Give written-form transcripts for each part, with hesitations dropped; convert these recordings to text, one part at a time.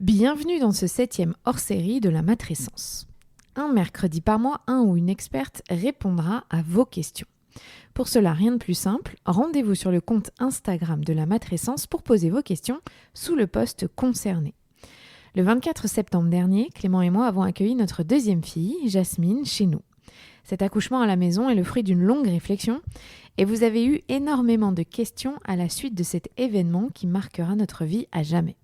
Bienvenue dans ce 7e hors-série de la matrescence. Un mercredi par mois, un ou une experte répondra à vos questions. Pour cela, rien de plus simple, rendez-vous sur le compte Instagram de la matrescence pour poser vos questions sous le post concerné. Le 24 septembre dernier, Clément et moi avons accueilli notre deuxième fille, Jasmine, chez nous. Cet accouchement à la maison est le fruit d'une longue réflexion et vous avez eu énormément de questions à la suite de cet événement qui marquera notre vie à jamais.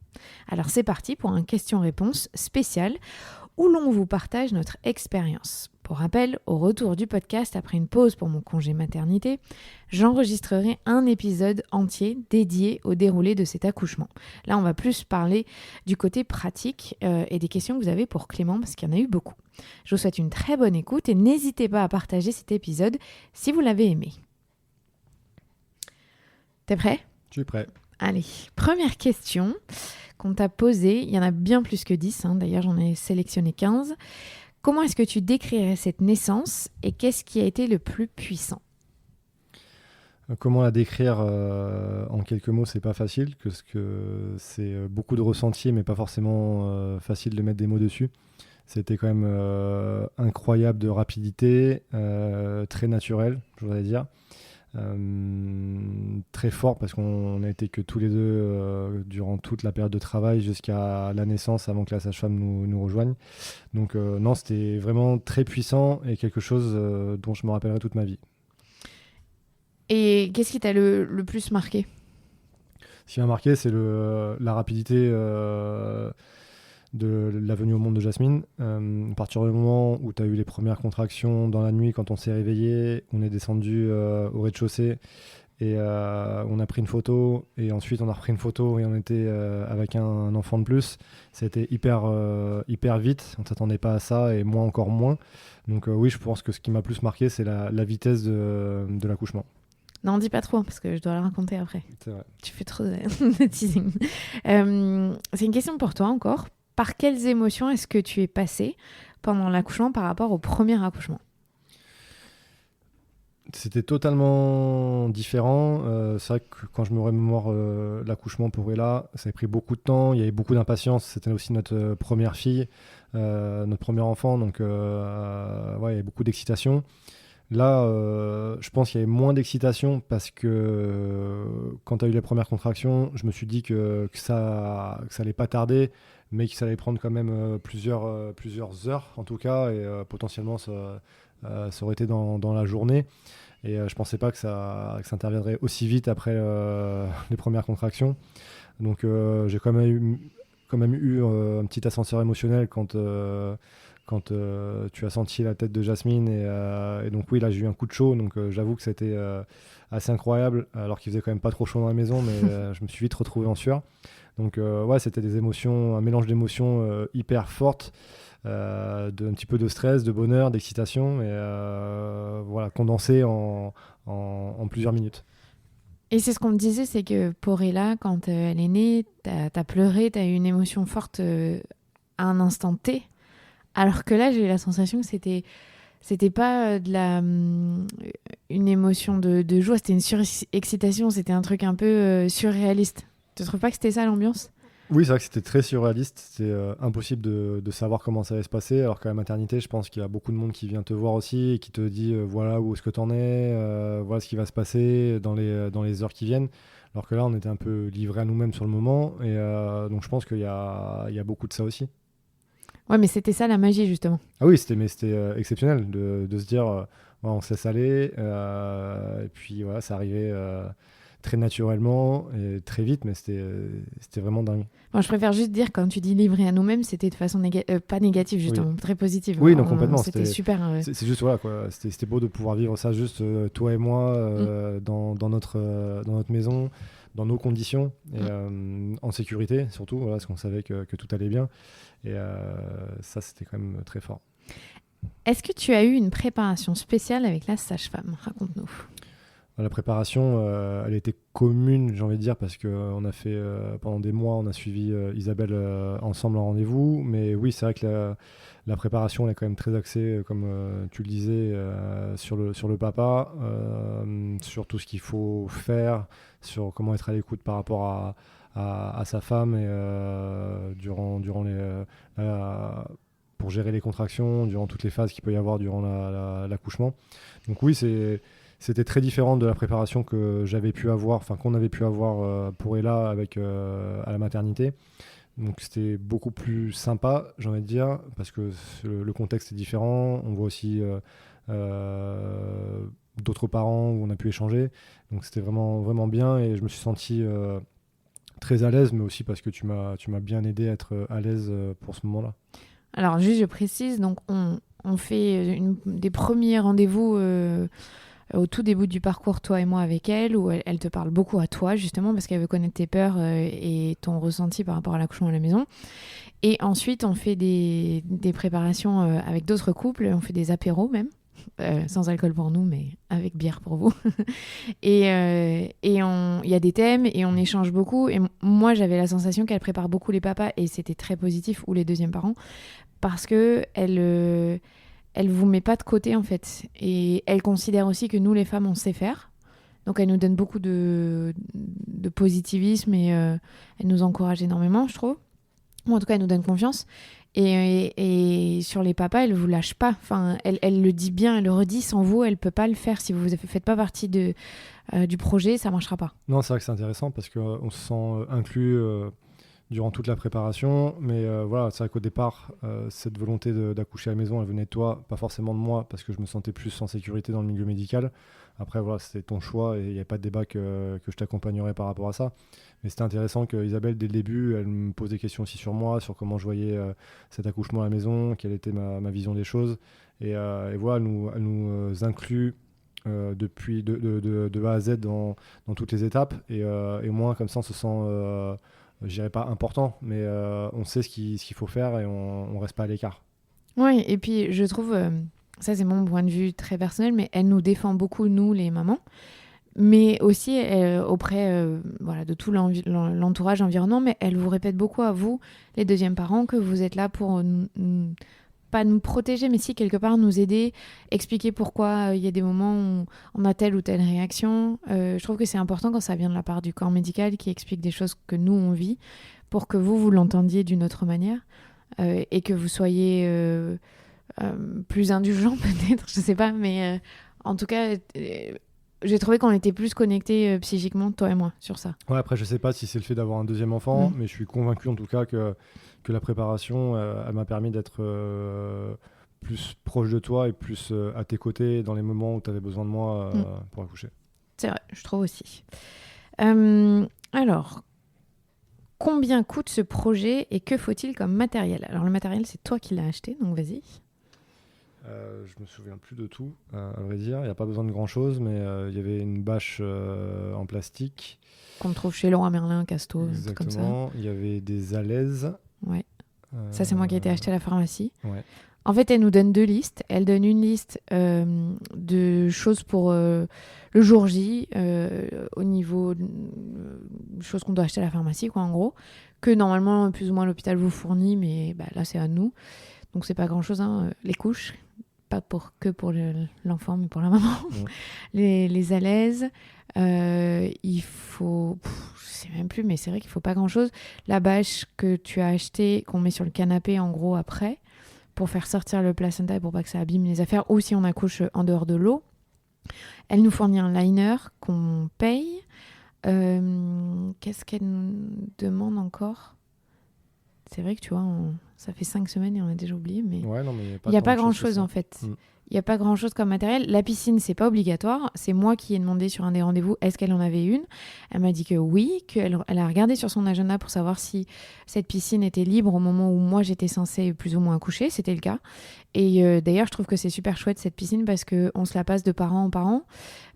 Alors c'est parti pour un question-réponse spécial où l'on vous partage notre expérience. Pour rappel, au retour du podcast après une pause pour mon congé maternité, j'enregistrerai un épisode entier dédié au déroulé de cet accouchement. Là, on va plus parler du côté pratique et des questions que vous avez pour Clément parce qu'il y en a eu beaucoup. Je vous souhaite une très bonne écoute et n'hésitez pas à partager cet épisode si vous l'avez aimé. T'es prêt ? Je suis prêt. Allez, première question qu'on t'a posée. Il y en a bien plus que 10, d'ailleurs j'en ai sélectionné 15. Comment est-ce que tu décrirais cette naissance et qu'est-ce qui a été le plus puissant ? Comment la décrire en quelques mots, c'est pas facile, parce que c'est beaucoup de ressentis, mais pas forcément facile de mettre des mots dessus. C'était quand même incroyable de rapidité, très naturel, je voudrais dire. Très fort parce qu'on n'a été que tous les deux durant toute la période de travail jusqu'à la naissance avant que la sage-femme nous rejoigne. Donc non, c'était vraiment très puissant et quelque chose dont je me rappellerai toute ma vie. Et qu'est-ce qui t'a le plus marqué ? Ce qui m'a marqué, c'est la rapidité de la venue au monde de Jasmine. À partir du moment où tu as eu les premières contractions dans la nuit, quand on s'est réveillé, on est descendu au rez-de-chaussée et on a pris une photo et ensuite on a repris une photo et on était avec un enfant de plus. C'était hyper vite, on ne s'attendait pas à ça et moi encore moins. Donc oui, je pense que ce qui m'a plus marqué, c'est la vitesse de l'accouchement. Non, dis pas trop, parce que je dois le raconter après. C'est vrai. Tu fais trop de teasing. C'est une question pour toi encore. Par quelles émotions est-ce que tu es passé pendant l'accouchement par rapport au premier accouchement ? C'était totalement différent. C'est vrai que quand je me remémore l'accouchement pour Ella, ça a pris beaucoup de temps. Il y avait beaucoup d'impatience. C'était aussi notre première fille, notre premier enfant. Donc, il y avait beaucoup d'excitation. Là, je pense qu'il y avait moins d'excitation parce que quand tu as eu les premières contractions, je me suis dit que ça allait pas tarder, mais que ça allait prendre quand même plusieurs heures en tout cas, et potentiellement ça aurait été dans la journée. Et je pensais pas que ça interviendrait aussi vite après les premières contractions. Donc j'ai quand même eu un petit ascenseur émotionnel quand tu as senti la tête de Jasmine et donc oui, là j'ai eu un coup de chaud, donc j'avoue que c'était assez incroyable alors qu'il faisait quand même pas trop chaud dans la maison, mais je me suis vite retrouvé en sueur. Donc c'était des émotions, un mélange d'émotions hyper fortes, un petit peu de stress, de bonheur, d'excitation et condensé en plusieurs minutes. Et c'est ce qu'on me disait, c'est que pour Ella, quand elle est née, t'as pleuré, t'as eu une émotion forte à un instant T. Alors que là, j'ai eu la sensation que c'était pas une émotion de joie, c'était une surexcitation, c'était un truc un peu surréaliste. Tu trouves pas que c'était ça l'ambiance ? Oui, c'est vrai que c'était très surréaliste. C'était impossible de savoir comment ça allait se passer. Alors qu'à la maternité, je pense qu'il y a beaucoup de monde qui vient te voir aussi et qui te dit voilà où est-ce que t'en es, voilà ce qui va se passer dans les heures qui viennent. Alors que là, on était un peu livrés à nous-mêmes sur le moment. Et donc, je pense qu'il y a beaucoup de ça aussi. Ouais, mais c'était ça la magie, justement. Ah oui, c'était exceptionnel de se dire on se laisse aller. Et puis voilà, ça arrivait très naturellement et très vite, mais c'était vraiment dingue. Bon, je préfère juste dire, quand tu dis livré à nous-mêmes, c'était de façon pas négative, justement, très positive. Oui, non, complètement. C'était super. C'est juste, voilà, quoi. C'était beau de pouvoir vivre ça juste toi et moi dans notre maison, dans nos conditions, et en sécurité, surtout, voilà, parce qu'on savait que tout allait bien. Et ça, c'était quand même très fort. Est-ce que tu as eu une préparation spéciale avec la sage-femme ? Raconte-nous. La préparation, elle était commune, j'ai envie de dire, parce qu'on a fait, pendant des mois, on a suivi Isabelle ensemble en rendez-vous. Mais oui, c'est vrai que la préparation, elle est quand même très axée, comme tu le disais, sur le papa, sur tout ce qu'il faut faire, sur comment être à l'écoute par rapport à sa femme et, durant pour gérer les contractions, durant toutes les phases qu'il peut y avoir durant l'accouchement. Donc oui, c'était très différent de la préparation que j'avais pu avoir, enfin qu'on avait pu avoir pour Ella à la maternité. Donc c'était beaucoup plus sympa, j'ai envie de dire, parce que le contexte est différent. On voit aussi d'autres parents où on a pu échanger. Donc c'était vraiment, vraiment bien et je me suis senti très à l'aise, mais aussi parce que tu m'as bien aidé à être à l'aise pour ce moment-là. Alors, juste, je précise, donc on fait des premiers rendez-vous au tout début du parcours, toi et moi, avec elle, où elle te parle beaucoup à toi, justement, parce qu'elle veut connaître tes peurs et ton ressenti par rapport à l'accouchement à la maison. Et ensuite, on fait des préparations avec d'autres couples, on fait des apéros même. Sans alcool pour nous, mais avec bière pour vous. Et il y a des thèmes et on échange beaucoup. Et moi, j'avais la sensation qu'elle prépare beaucoup les papas et c'était très positif, ou les deuxièmes parents, parce que elle vous met pas de côté en fait. Et elle considère aussi que nous, les femmes, on sait faire. Donc elle nous donne beaucoup de positivisme et elle nous encourage énormément, je trouve. Ou en tout cas, elle nous donne confiance. Et sur les papas, elle vous lâche pas. Enfin, elle le dit bien, elle le redit. Sans vous, elle peut pas le faire. Si vous ne faites pas partie du projet, ça marchera pas. Non, c'est vrai que c'est intéressant parce qu'on se sent inclus durant toute la préparation. Mais voilà, c'est vrai qu'au départ, cette volonté d'accoucher à la maison, elle venait de toi, pas forcément de moi, parce que je me sentais plus en sécurité dans le milieu médical. Après, voilà, c'était ton choix et il n'y a pas de débat que je t'accompagnerai par rapport à ça. Mais c'était intéressant que Isabelle, dès le début, elle me pose des questions aussi sur moi, sur comment je voyais cet accouchement à la maison, quelle était ma vision des choses. Et voilà, elle nous inclut depuis de A à Z dans toutes les étapes. Et moi, comme ça, on se sent, je dirais pas important, mais on sait ce qu'il faut faire et on reste pas à l'écart. Oui, et puis je trouve, ça c'est mon point de vue très personnel, mais elle nous défend beaucoup, nous les mamans, mais aussi auprès voilà, de tout l'entourage, l'environnement, mais elle vous répète beaucoup à vous, les deuxièmes parents, que vous êtes là pour pas nous protéger, mais si quelque part nous aider, expliquer pourquoi il y a des moments où on a telle ou telle réaction. Je trouve que c'est important quand ça vient de la part du corps médical qui explique des choses que nous on vit, pour que vous l'entendiez d'une autre manière et que vous soyez plus indulgent peut-être, je sais pas, mais en tout cas, j'ai trouvé qu'on était plus connectés psychiquement, toi et moi, sur ça. Ouais, après, je sais pas si c'est le fait d'avoir un deuxième enfant, mais je suis convaincu en tout cas que la préparation, elle m'a permis d'être plus proche de toi et plus à tes côtés dans les moments où tu avais besoin de moi pour accoucher. C'est vrai, je trouve aussi. Alors, combien coûte ce projet et que faut-il comme matériel? Alors, le matériel, c'est toi qui l'as acheté, donc vas-y. Je me souviens plus de tout, à vrai dire. Il n'y a pas besoin de grand-chose, mais il y avait une bâche en plastique. Qu'on trouve chez Leroy Merlin, Casto, comme ça. Exactement. Il y avait des alaises. Ouais. Ça, c'est moi qui ai été acheté à la pharmacie. Ouais. En fait, elle nous donne 2 listes. Elle donne une liste de choses pour le jour J, au niveau de choses qu'on doit acheter à la pharmacie, quoi, en gros, que normalement, plus ou moins, l'hôpital vous fournit, mais bah, là, c'est à nous. Donc, c'est pas grand-chose, hein. Les couches, pas que pour l'enfant, mais pour la maman. Les alaises, il faut... je sais même plus, mais c'est vrai qu'il faut pas grand-chose. La bâche que tu as achetée, qu'on met sur le canapé, en gros, après, pour faire sortir le placenta et pour pas que ça abîme les affaires, ou si on accouche en dehors de l'eau. Elle nous fournit un liner qu'on paye. Qu'est-ce qu'elle nous demande encore? C'est vrai que tu vois, ça fait 5 semaines et on a déjà oublié, mais ouais, non, mais il n'y a pas grand-chose en fait. Il n'y a pas grand-chose comme matériel. La piscine, c'est pas obligatoire. C'est moi qui ai demandé sur un des rendez-vous est-ce qu'elle en avait une. Elle m'a dit que oui, qu'elle a regardé sur son agenda pour savoir si cette piscine était libre au moment où moi j'étais censée plus ou moins accoucher. C'était le cas. Et d'ailleurs, je trouve que c'est super chouette cette piscine parce qu'on se la passe de parent en parent.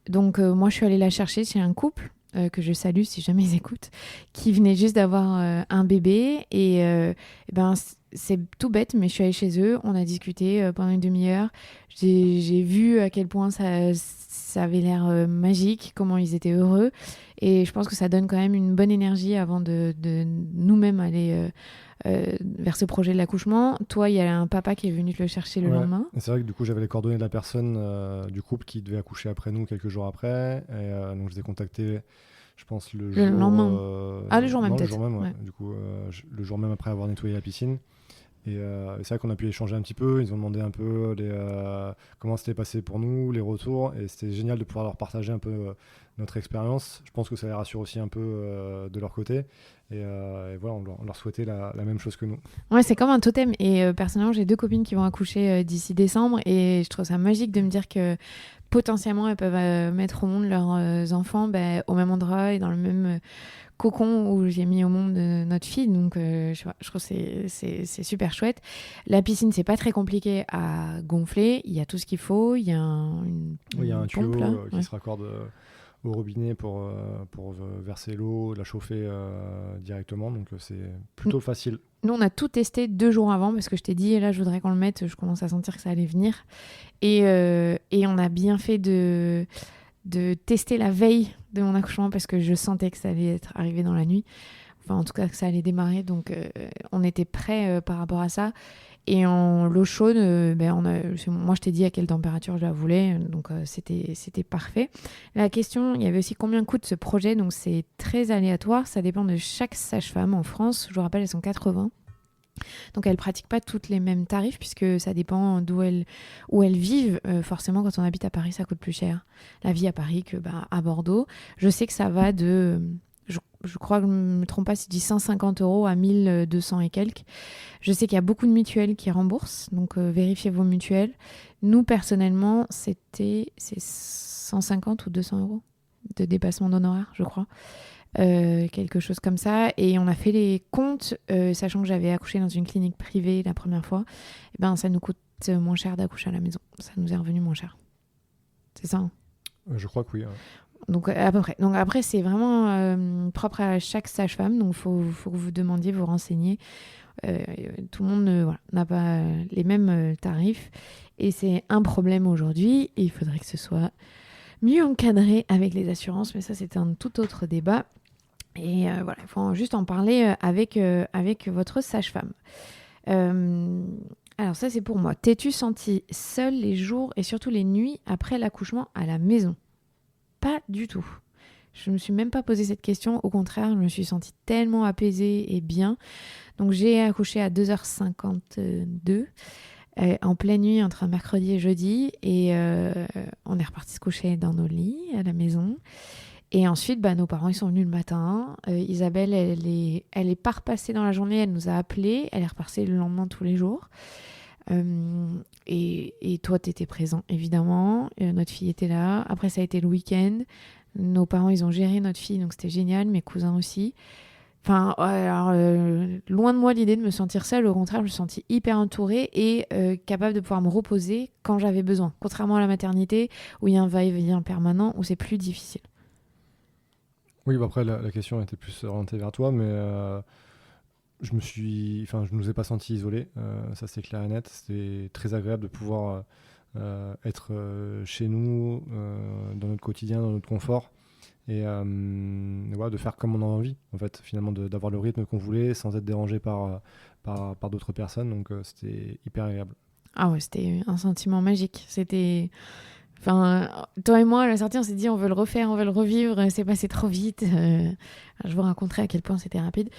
Donc moi, je suis allée la chercher chez un couple que je salue si jamais ils écoutent, qui venait juste d'avoir un bébé. Et ben, c'est tout bête, mais je suis allée chez eux, on a discuté pendant une demi-heure. J'ai vu à quel point ça avait l'air magique, comment ils étaient heureux. Et je pense que ça donne quand même une bonne énergie avant de nous-mêmes aller vers ce projet de l'accouchement. Toi, il y a un papa qui est venu te le chercher le lendemain. Et c'est vrai que du coup, j'avais les coordonnées de la personne du couple qui devait accoucher après nous quelques jours après. Et donc, je les ai contactés je pense le Le jour... lendemain. Ah, le jour même non, le peut-être. jour même, ouais. Ouais. Du coup, le jour même après avoir nettoyé la piscine. Et c'est vrai qu'on a pu échanger un petit peu. Ils ont demandé un peu comment c'était passé pour nous, les retours. Et c'était génial de pouvoir leur partager un peu notre expérience. Je pense que ça les rassure aussi un peu de leur côté. Et voilà, on leur souhaitait la même chose que nous. Ouais, c'est comme un totem. Et personnellement, j'ai 2 copines qui vont accoucher d'ici décembre. Et je trouve ça magique de me dire que potentiellement, elles peuvent mettre au monde leurs enfants au même endroit et dans le même cocon où j'ai mis au monde notre fille. Donc, je trouve que c'est super chouette. La piscine, c'est pas très compliqué à gonfler. Il y a tout ce qu'il faut. Il y a Oui, il y a un une tuyau pompe là. qui Ouais. se raccorde au robinet pour verser l'eau, la chauffer directement. Donc c'est plutôt facile. Nous, on a tout testé 2 jours avant parce que je t'ai dit, là, je voudrais qu'on le mette. Je commence à sentir que ça allait venir. Et on a bien fait de tester la veille de mon accouchement parce que je sentais que ça allait être arrivé dans la nuit. Enfin, en tout cas, que ça allait démarrer. Donc, on était prêts par rapport à ça. Et en l'eau chaude, moi, je t'ai dit à quelle température je la voulais. Donc, c'était parfait. La question, il y avait aussi combien coûte ce projet. Donc, c'est très aléatoire. Ça dépend de chaque sage-femme en France. Je vous rappelle, elles sont 80. Donc elles ne pratiquent pas toutes les mêmes tarifs puisque ça dépend où elles vivent. Forcément, quand on habite à Paris, ça coûte plus cher. La vie à Paris que à Bordeaux. Je sais que ça va de... Je crois que je ne me trompe pas si je dis 150 € à 1200 et quelques. Je sais qu'il y a beaucoup de mutuelles qui remboursent. Donc vérifiez vos mutuelles. Nous, personnellement, c'est 150 ou 200 € de dépassement d'honoraires, je crois. Quelque chose comme ça. Et on a fait les comptes, sachant que j'avais accouché dans une clinique privée la première fois. Et ben, ça nous coûte moins cher d'accoucher à la maison. Ça nous est revenu moins cher. C'est ça, hein. Je crois que oui. Donc, à peu près. Donc, après, c'est vraiment propre à chaque sage-femme. Donc, il faut que vous demandiez, vous renseigner. Tout le monde voilà, n'a pas les mêmes tarifs. Et c'est un problème aujourd'hui. Et il faudrait que ce soit mieux encadré avec les assurances. Mais ça, c'est un tout autre débat. Et voilà, il faut juste en parler avec votre sage-femme. Alors ça, c'est pour moi. T'es-tu sentie seule les jours et surtout les nuits après l'accouchement à la maison ? Pas du tout. Je ne me suis même pas posé cette question. Au contraire, je me suis sentie tellement apaisée et bien. Donc j'ai accouché à 2h52 en pleine nuit entre mercredi et jeudi. Et on est reparti se coucher dans nos lits à la maison. Et ensuite, nos parents, ils sont venus le matin. Isabelle, elle est pas repassée dans la journée, elle nous a appelés. Elle est repassée le lendemain tous les jours. Et toi, tu étais présent, évidemment. Notre fille était là. Après, ça a été le week-end. Nos parents, ils ont géré notre fille, donc c'était génial. Mes cousins aussi. Enfin, alors, loin de moi l'idée de me sentir seule. Au contraire, je me suis sentie hyper entourée et capable de pouvoir me reposer quand j'avais besoin. Contrairement à la maternité, où il y a un va-et-vient permanent, où c'est plus difficile. Oui, après, la question était plus orientée vers toi, mais je nous ai pas senti isolé. Ça, c'est clair et net. C'était très agréable de pouvoir être chez nous, dans notre quotidien, dans notre confort. Et voilà, de faire comme on a envie, en fait, finalement, d'avoir le rythme qu'on voulait sans être dérangé par d'autres personnes. Donc, c'était hyper agréable. Ah ouais, c'était un sentiment magique. C'était... Enfin, toi et moi, à la sortie, on s'est dit on veut le refaire, on veut le revivre, c'est passé trop vite. Je vous raconterai à quel point c'était rapide.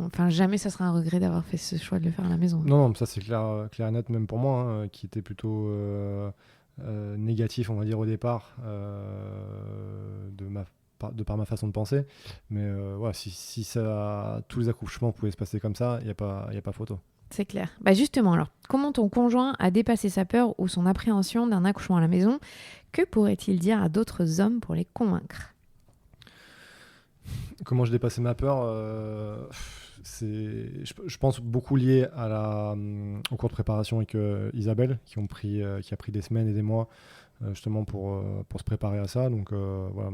Enfin, jamais ça sera un regret d'avoir fait ce choix de le faire à la maison. Non, ça c'est clair et net, même pour moi, hein, qui était plutôt négatif, on va dire, au départ, de par ma façon de penser. Mais voilà, si tous les accouchements pouvaient se passer comme ça, il n'y a pas photo. C'est clair. Justement, alors, comment ton conjoint a dépassé sa peur ou son appréhension d'un accouchement à la maison ? Que pourrait-il dire à d'autres hommes pour les convaincre ? Comment je dépassais ma peur je pense beaucoup lié au cours de préparation avec Isabelle, qui a pris des semaines et des mois justement pour se préparer à ça. Donc voilà,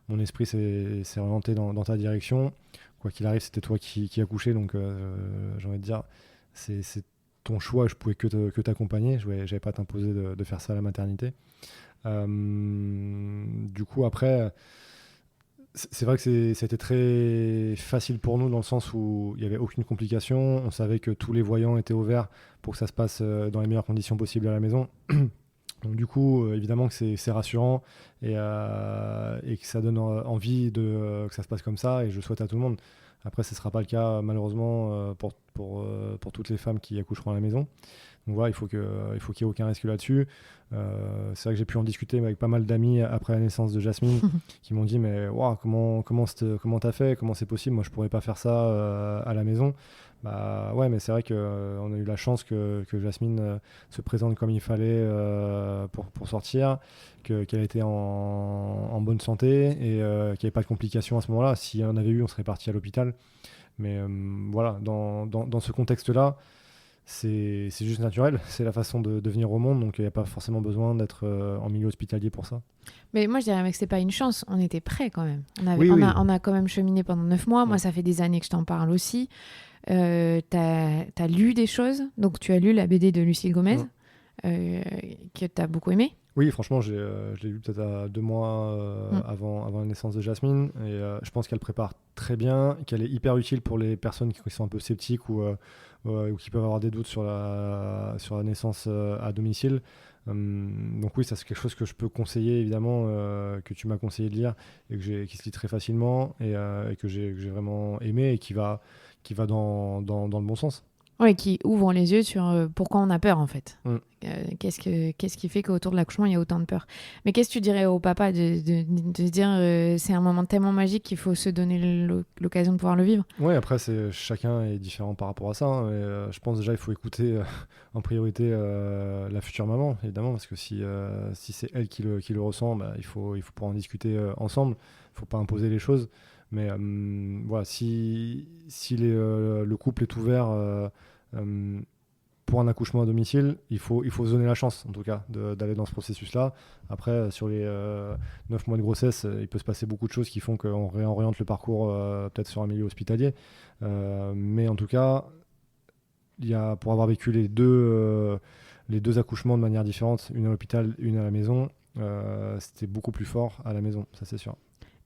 mon esprit s'est orienté dans ta direction. Quoi qu'il arrive, c'était toi qui accouchais, donc j'ai envie de dire, c'est ton choix, je pouvais que t'accompagner, j'avais pas à t'imposer de faire ça à la maternité. Du coup, après, c'est vrai que c'était très facile pour nous dans le sens où il n'y avait aucune complication, on savait que tous les voyants étaient ouverts pour que ça se passe dans les meilleures conditions possibles à la maison. Donc du coup, évidemment que c'est rassurant et que ça donne envie que ça se passe comme ça, et je le souhaite à tout le monde. Après, ce ne sera pas le cas malheureusement pour toutes les femmes qui accoucheront à la maison. Donc voilà, il faut qu'il n'y ait aucun risque là-dessus. C'est vrai que j'ai pu en discuter avec pas mal d'amis après la naissance de Jasmine qui m'ont dit mais wow, comment t'as fait, comment c'est possible, moi je pourrais pas faire ça à la maison. Bah ouais, mais c'est vrai qu'on a eu la chance que Jasmine se présente comme il fallait pour sortir, qu'elle était en bonne santé et qu'il n'y avait pas de complications à ce moment-là. Si on avait eu, on serait parti à l'hôpital. Mais voilà, dans ce contexte-là, c'est juste naturel, c'est la façon de venir au monde, donc il n'y a pas forcément besoin d'être en milieu hospitalier pour ça. Mais moi, je dirais que c'est pas une chance, on était prêts quand même. Oui. On a quand même cheminé pendant 9 mois. Moi, ça fait des années que je t'en parle aussi. T'as lu des choses, donc tu as lu la BD de Lucille Gomez, que t'as beaucoup aimé. Oui, franchement, je l'ai lu peut-être à 2 mois avant la naissance de Jasmine, et je pense qu'elle prépare très bien, qu'elle est hyper utile pour les personnes qui sont un peu sceptiques ou qui peuvent avoir des doutes sur la naissance à domicile. Donc oui, ça c'est quelque chose que je peux conseiller évidemment, que tu m'as conseillé de lire et qui se lit très facilement et que j'ai vraiment aimé et qui va dans le bon ssse. Oui, qui ouvre les yeux sur pourquoi on a peur en fait. Qu'est-ce qui fait qu'autour de l'accouchement il y a autant de peur. Mais qu'est-ce que tu dirais au papa de se dire c'est un moment tellement magique qu'il faut se donner l'occasion de pouvoir le vivre? Oui, après chacun est différent par rapport à ça, hein, et je pense déjà il faut écouter en priorité la future maman évidemment, parce que si c'est elle qui le ressent, bah, il faut pouvoir en discuter ensemble. Il ne faut pas imposer les choses. Mais voilà, si le couple est ouvert pour un accouchement à domicile, il faut se donner la chance, en tout cas, d'aller dans ce processus-là. Après, sur les 9 mois de grossesse, il peut se passer beaucoup de choses qui font qu'on réoriente le parcours peut-être sur un milieu hospitalier. Mais en tout cas, pour avoir vécu les deux accouchements de manière différente, une à l'hôpital, une à la maison, c'était beaucoup plus fort à la maison, ça c'est sûr.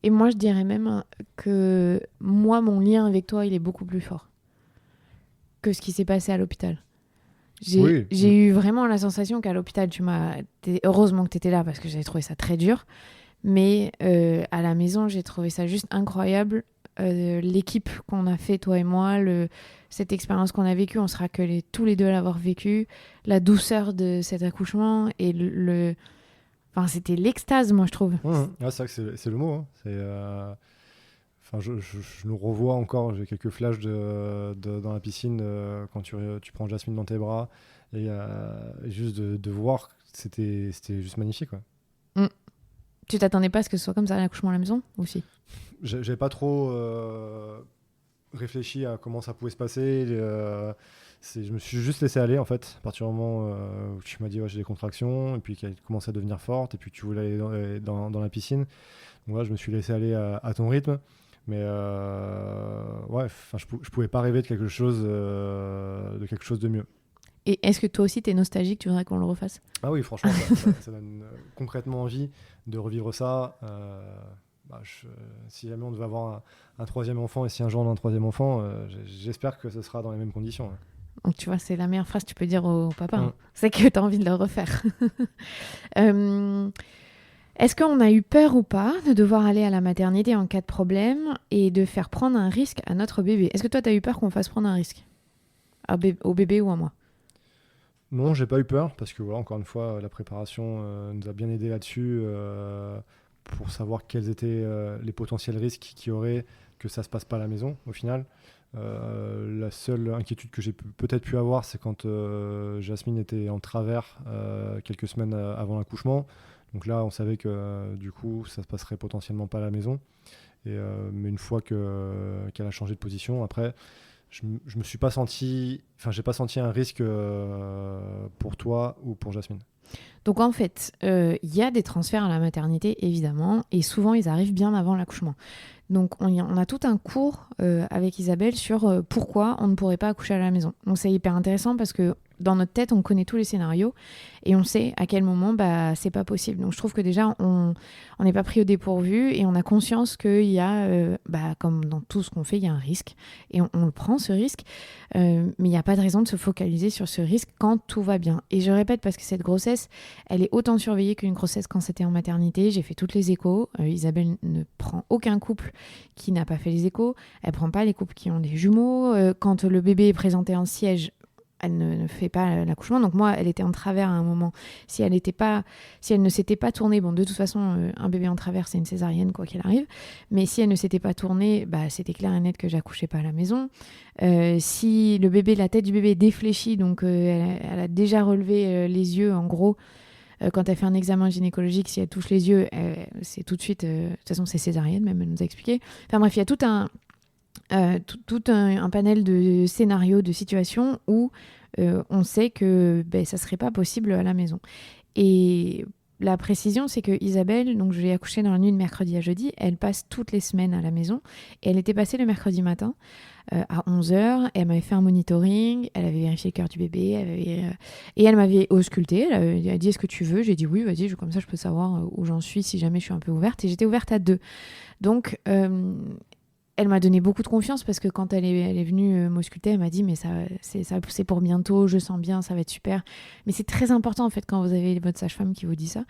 Et moi, je dirais même que moi, mon lien avec toi, il est beaucoup plus fort que ce qui s'est passé à l'hôpital. J'ai eu vraiment la sensation qu'à l'hôpital, heureusement que tu étais là parce que j'avais trouvé ça très dur. Mais à la maison, j'ai trouvé ça juste incroyable. L'équipe qu'on a fait, toi et moi, cette expérience qu'on a vécue, on sera que tous les deux à l'avoir vécue. La douceur de cet accouchement et Enfin, c'était l'extase, moi, je trouve. C'est vrai que c'est le mot. Hein. Je nous revois encore, j'ai quelques flashs dans la piscine quand tu prends Jasmine dans tes bras. Et juste de voir, c'était juste magnifique. Ouais. Tu t'attendais pas à ce que ce soit comme ça à l'accouchement à la maison aussi? J'avais pas trop réfléchi à comment ça pouvait se passer. Je me suis juste laissé aller en fait, à partir du moment où tu m'as dit j'ai des contractions, et puis qu'elle commençait à devenir forte, et puis tu voulais aller dans la piscine. Donc là, je me suis laissé aller à ton rythme. Mais je pouvais pas rêver de quelque chose de mieux. Et est-ce que toi aussi t'es nostalgique, tu voudrais qu'on le refasse? Ah oui, franchement, ça donne concrètement envie de revivre ça. Si jamais on devait avoir un troisième enfant, et si un jour on a un troisième enfant, j'espère que ce sera dans les mêmes conditions. Ouais. Donc tu vois, c'est la meilleure phrase que tu peux dire au papa. Hein. C'est que tu as envie de le refaire. Est-ce qu'on a eu peur ou pas de devoir aller à la maternité en cas de problème et de faire prendre un risque à notre bébé? Est-ce que toi, tu as eu peur qu'on fasse prendre un risque au bébé ou à moi? Non, j'ai pas eu peur parce que voilà, encore une fois, la préparation nous a bien aidé là-dessus pour savoir quels étaient les potentiels risques qu'il y aurait que ça se passe pas à la maison au final. La seule inquiétude que j'ai peut-être pu avoir, c'est quand Jasmine était en travers quelques semaines avant l'accouchement. Donc là, on savait que du coup, ça se passerait potentiellement pas à la maison. Mais une fois qu'elle a changé de position, après, je me suis pas senti, j'ai pas senti un risque pour toi ou pour Jasmine. Donc en fait, il y a des transferts à la maternité, évidemment, et souvent ils arrivent bien avant l'accouchement. Donc on a tout un cours avec Isabelle sur pourquoi on ne pourrait pas accoucher à la maison. Donc c'est hyper intéressant parce que dans notre tête, on connaît tous les scénarios et on sait à quel moment c'est pas possible. Donc je trouve que déjà, on n'est pas pris au dépourvu et on a conscience qu'il y a, comme dans tout ce qu'on fait, il y a un risque et on le prend ce risque, mais il n'y a pas de raison de se focaliser sur ce risque quand tout va bien. Et je répète parce que cette grossesse, elle est autant surveillée qu'une grossesse quand c'était en maternité. J'ai fait toutes les échos. Isabelle ne prend aucun couple qui n'a pas fait les échos. Elle prend pas les couples qui ont des jumeaux. Quand le bébé est présenté en siège, elle ne fait pas l'accouchement. Donc moi, elle était en travers à un moment. Si elle ne s'était pas tournée, bon, de toute façon, un bébé en travers, c'est une césarienne, quoi qu'il arrive. Mais si elle ne s'était pas tournée, c'était clair et net que j'accouchais pas à la maison. Si la tête du bébé est défléchie, donc elle a déjà relevé les yeux, en gros, quand elle fait un examen gynécologique, si elle touche les yeux, c'est tout de suite... de toute façon, c'est césarienne, même, elle nous a expliqué. Enfin bref, il y a tout un panel de scénarios, de situations où on sait que ça serait pas possible à la maison. Et la précision, c'est que Isabelle, donc je l'ai accouchée dans la nuit de mercredi à jeudi, elle passe toutes les semaines à la maison et elle était passée le mercredi matin à 11h, elle m'avait fait un monitoring, elle avait vérifié le cœur du bébé, et elle m'avait auscultée, elle a dit est-ce que tu veux, j'ai dit oui, vas-y, comme ça je peux savoir où j'en suis si jamais je suis un peu ouverte, et j'étais ouverte à 2. Donc elle m'a donné beaucoup de confiance parce que quand elle est venue m'ausculter, elle m'a dit mais c'est pour bientôt, je sens bien, ça va être super. Mais c'est très important en fait quand vous avez votre sage-femme qui vous dit ça.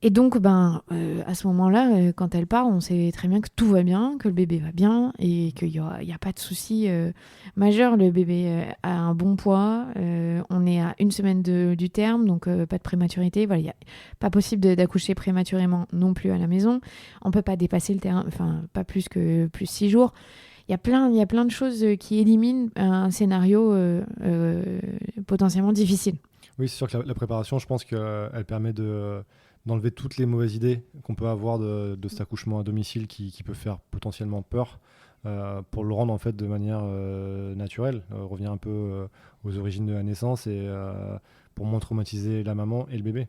Et donc à ce moment-là, quand elle part, on sait très bien que tout va bien, que le bébé va bien et qu'il y a pas de souci majeur. Le bébé a un bon poids, on est à 1 semaine du terme, donc pas de prématurité. Voilà, il n'y a pas possible d'accoucher prématurément non plus à la maison. On peut pas dépasser le terrain, enfin pas plus 6 jours. Il y a plein de choses qui éliminent un scénario potentiellement difficile. Oui, c'est sûr que la préparation, je pense qu'elle permet d'enlever toutes les mauvaises idées qu'on peut avoir de cet accouchement à domicile qui peut faire potentiellement peur, pour le rendre en fait de manière naturelle, revenir un peu aux origines de la naissance et pour moins traumatiser la maman et le bébé.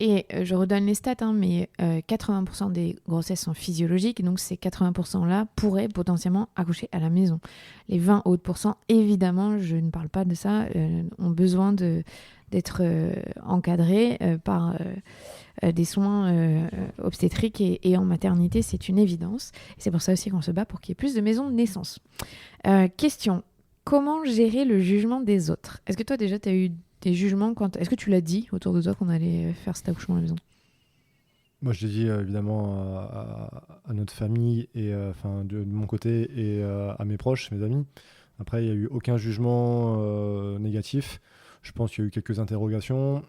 Et je redonne les stats, mais 80% des grossesses sont physiologiques, donc ces 80%-là pourraient potentiellement accoucher à la maison. Les 20 autres pourcents, évidemment, je ne parle pas de ça, ont besoin d'être encadrés par des soins obstétriques et en maternité, c'est une évidence. Et c'est pour ça aussi qu'on se bat pour qu'il y ait plus de maisons de naissance. Question, comment gérer le jugement des autres ? Est-ce que toi déjà tu as eu des jugements est-ce que tu l'as dit autour de toi qu'on allait faire cet accouchement à la maison ? Moi, je l'ai dit évidemment à notre famille et de mon côté et à mes proches, mes amis. Après, il n'y a eu aucun jugement négatif. Je pense qu'il y a eu quelques interrogations,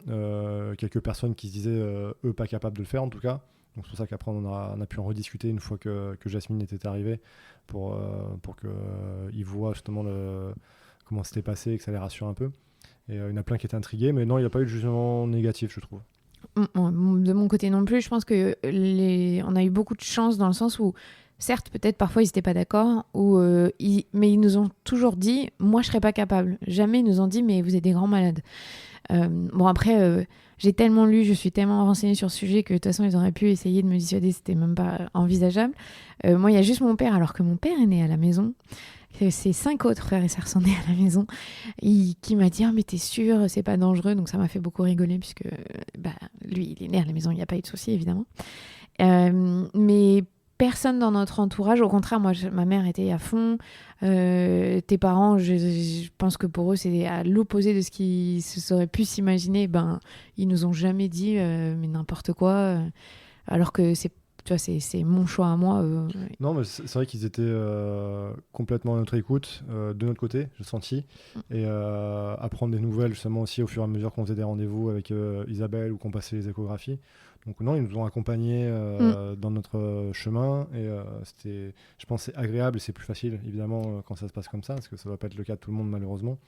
quelques personnes qui se disaient eux pas capables de le faire en tout cas. Donc c'est pour ça qu'après on a pu en rediscuter une fois que Jasmine était arrivée pour qu'ils voient justement comment c'était passé et que ça les rassure un peu. Et il y en a plein qui étaient intrigués, mais non, il n'y a pas eu de jugement négatif, je trouve. De mon côté non plus, je pense que on a eu beaucoup de chance dans le sens où, certes, peut-être parfois ils n'étaient pas d'accord, mais ils nous ont toujours dit « moi je serais pas capable ». Jamais ils nous ont dit « mais vous êtes des grands malades ». Bon après, j'ai tellement lu, je suis tellement renseignée sur ce sujet que de toute façon ils auraient pu essayer de me dissuader, c'était même pas envisageable. Moi il y a juste mon père, alors que mon père est né à la maison. Ses 5 autres frères et sœurs sont nés à la maison, qui m'a dit « mais t'es sûre, c'est pas dangereux ?» Donc ça m'a fait beaucoup rigoler puisque lui, il est né à la maison, il n'y a pas eu de souci évidemment. Mais personne dans notre entourage, au contraire, moi, ma mère était à fond. Tes parents, je pense que pour eux, c'est à l'opposé de ce qu'ils se seraient pu s'imaginer. Ils nous ont jamais dit mais n'importe quoi, alors que c'est mon choix à moi. Non, mais c'est vrai qu'ils étaient complètement à notre écoute, de notre côté, j'ai senti, et à prendre des nouvelles justement aussi au fur et à mesure qu'on faisait des rendez-vous avec Isabelle ou qu'on passait les échographies. Donc non, ils nous ont accompagnés dans notre chemin et c'était, je pense, c'est agréable et c'est plus facile évidemment quand ça se passe comme ça, parce que ça ne va pas être le cas de tout le monde malheureusement.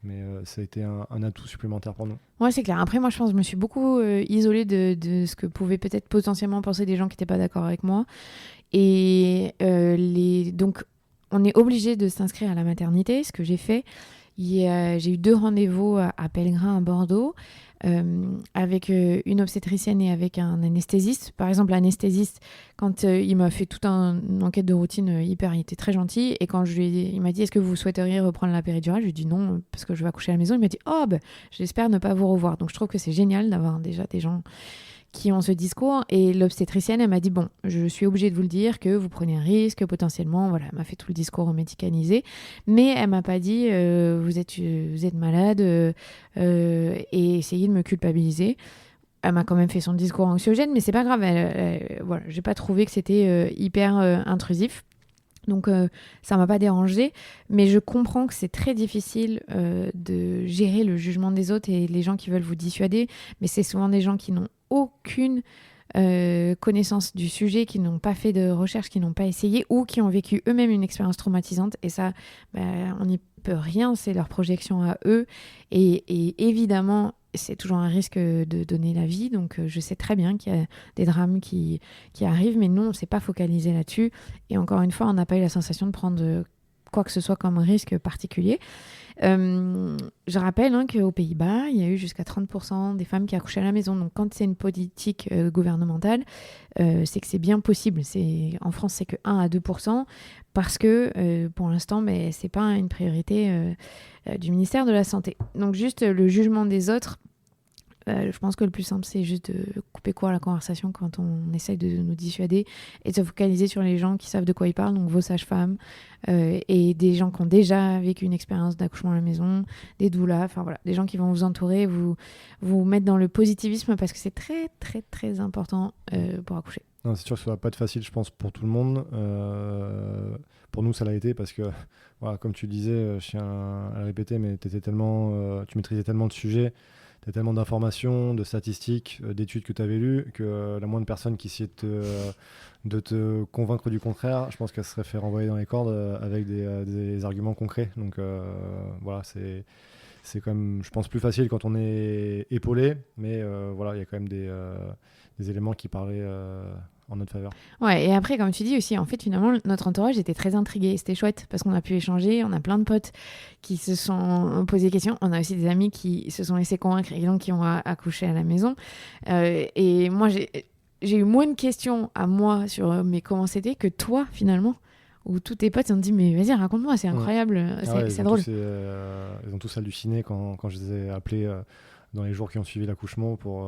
Mais ça a été un atout supplémentaire pour nous. Ouais, c'est clair. Après, moi, je pense que je me suis beaucoup isolée de ce que pouvaient peut-être potentiellement penser des gens qui n'étaient pas d'accord avec moi. Et donc, on est obligé de s'inscrire à la maternité, ce que j'ai fait. J'ai eu 2 rendez-vous à Pellegrin à Bordeaux. avec une obstétricienne et avec un anesthésiste. Par exemple, l'anesthésiste, quand il m'a fait toute une enquête de routine il était très gentil. Et quand il m'a dit, est-ce que vous souhaiteriez reprendre la péridurale, je lui ai dit non, parce que je vais accoucher à la maison. Il m'a dit, oh, j'espère ne pas vous revoir. Donc je trouve que c'est génial d'avoir déjà des gens qui ont ce discours. Et l'obstétricienne, elle m'a dit, bon, je suis obligée de vous le dire, que vous prenez un risque, potentiellement. Voilà, elle m'a fait tout le discours médicalisé. Mais elle m'a pas dit, vous êtes malade, et essayez de me culpabiliser. Elle m'a quand même fait son discours anxiogène, mais c'est pas grave. Voilà, j'ai pas trouvé que c'était hyper intrusif. Donc ça m'a pas dérangée, mais je comprends que c'est très difficile de gérer le jugement des autres et les gens qui veulent vous dissuader, mais c'est souvent des gens qui n'ont aucune connaissance du sujet, qui n'ont pas fait de recherche, qui n'ont pas essayé ou qui ont vécu eux-mêmes une expérience traumatisante, et ça, on n'y peut rien, c'est leur projection à eux, et évidemment c'est toujours un risque de donner la vie, donc je sais très bien qu'il y a des drames qui arrivent, mais non, on ne s'est pas focalisé là-dessus, et encore une fois, on n'a pas eu la sensation de prendre quoi que ce soit comme risque particulier. Je rappelle qu'aux Pays-Bas, il y a eu jusqu'à 30% des femmes qui accouchaient à la maison, donc quand c'est une politique gouvernementale, c'est que c'est bien possible. En France, c'est que 1 à 2%, parce que pour l'instant, ce n'est pas une priorité du ministère de la Santé. Donc juste le jugement des autres, je pense que le plus simple, c'est juste de couper court à la conversation quand on essaye de nous dissuader et de se focaliser sur les gens qui savent de quoi ils parlent, donc vos sages-femmes et des gens qui ont déjà vécu une expérience d'accouchement à la maison, des doulas, enfin voilà, des gens qui vont vous entourer, vous mettre dans le positivisme parce que c'est très très très important pour accoucher. Non, c'est sûr que ça va pas être facile, je pense, pour tout le monde. Pour nous, ça l'a été parce que, voilà, comme tu le disais, je tiens à le répéter, mais tu maîtrisais tellement de sujets, tu as tellement d'informations, de statistiques, d'études que tu avais lues, que la moindre personne qui essayait de te convaincre du contraire, je pense qu'elle se serait fait renvoyer dans les cordes avec des arguments concrets. Donc voilà, c'est quand même, je pense, plus facile quand on est épaulé, mais voilà, il y a quand même des éléments qui parlaient en notre faveur. Ouais, et après, comme tu dis aussi, en fait, finalement, notre entourage était très intrigué. C'était chouette parce qu'on a pu échanger. On a plein de potes qui se sont posés des questions. On a aussi des amis qui se sont laissés convaincre et donc qui ont accouché à la maison. Et moi, j'ai eu moins de questions à moi sur mais comment c'était que toi, finalement, où tous tes potes ont dit mais vas-y, raconte-moi, c'est incroyable, c'est drôle. Ils ont tous halluciné quand je les ai appelés dans les jours qui ont suivi l'accouchement pour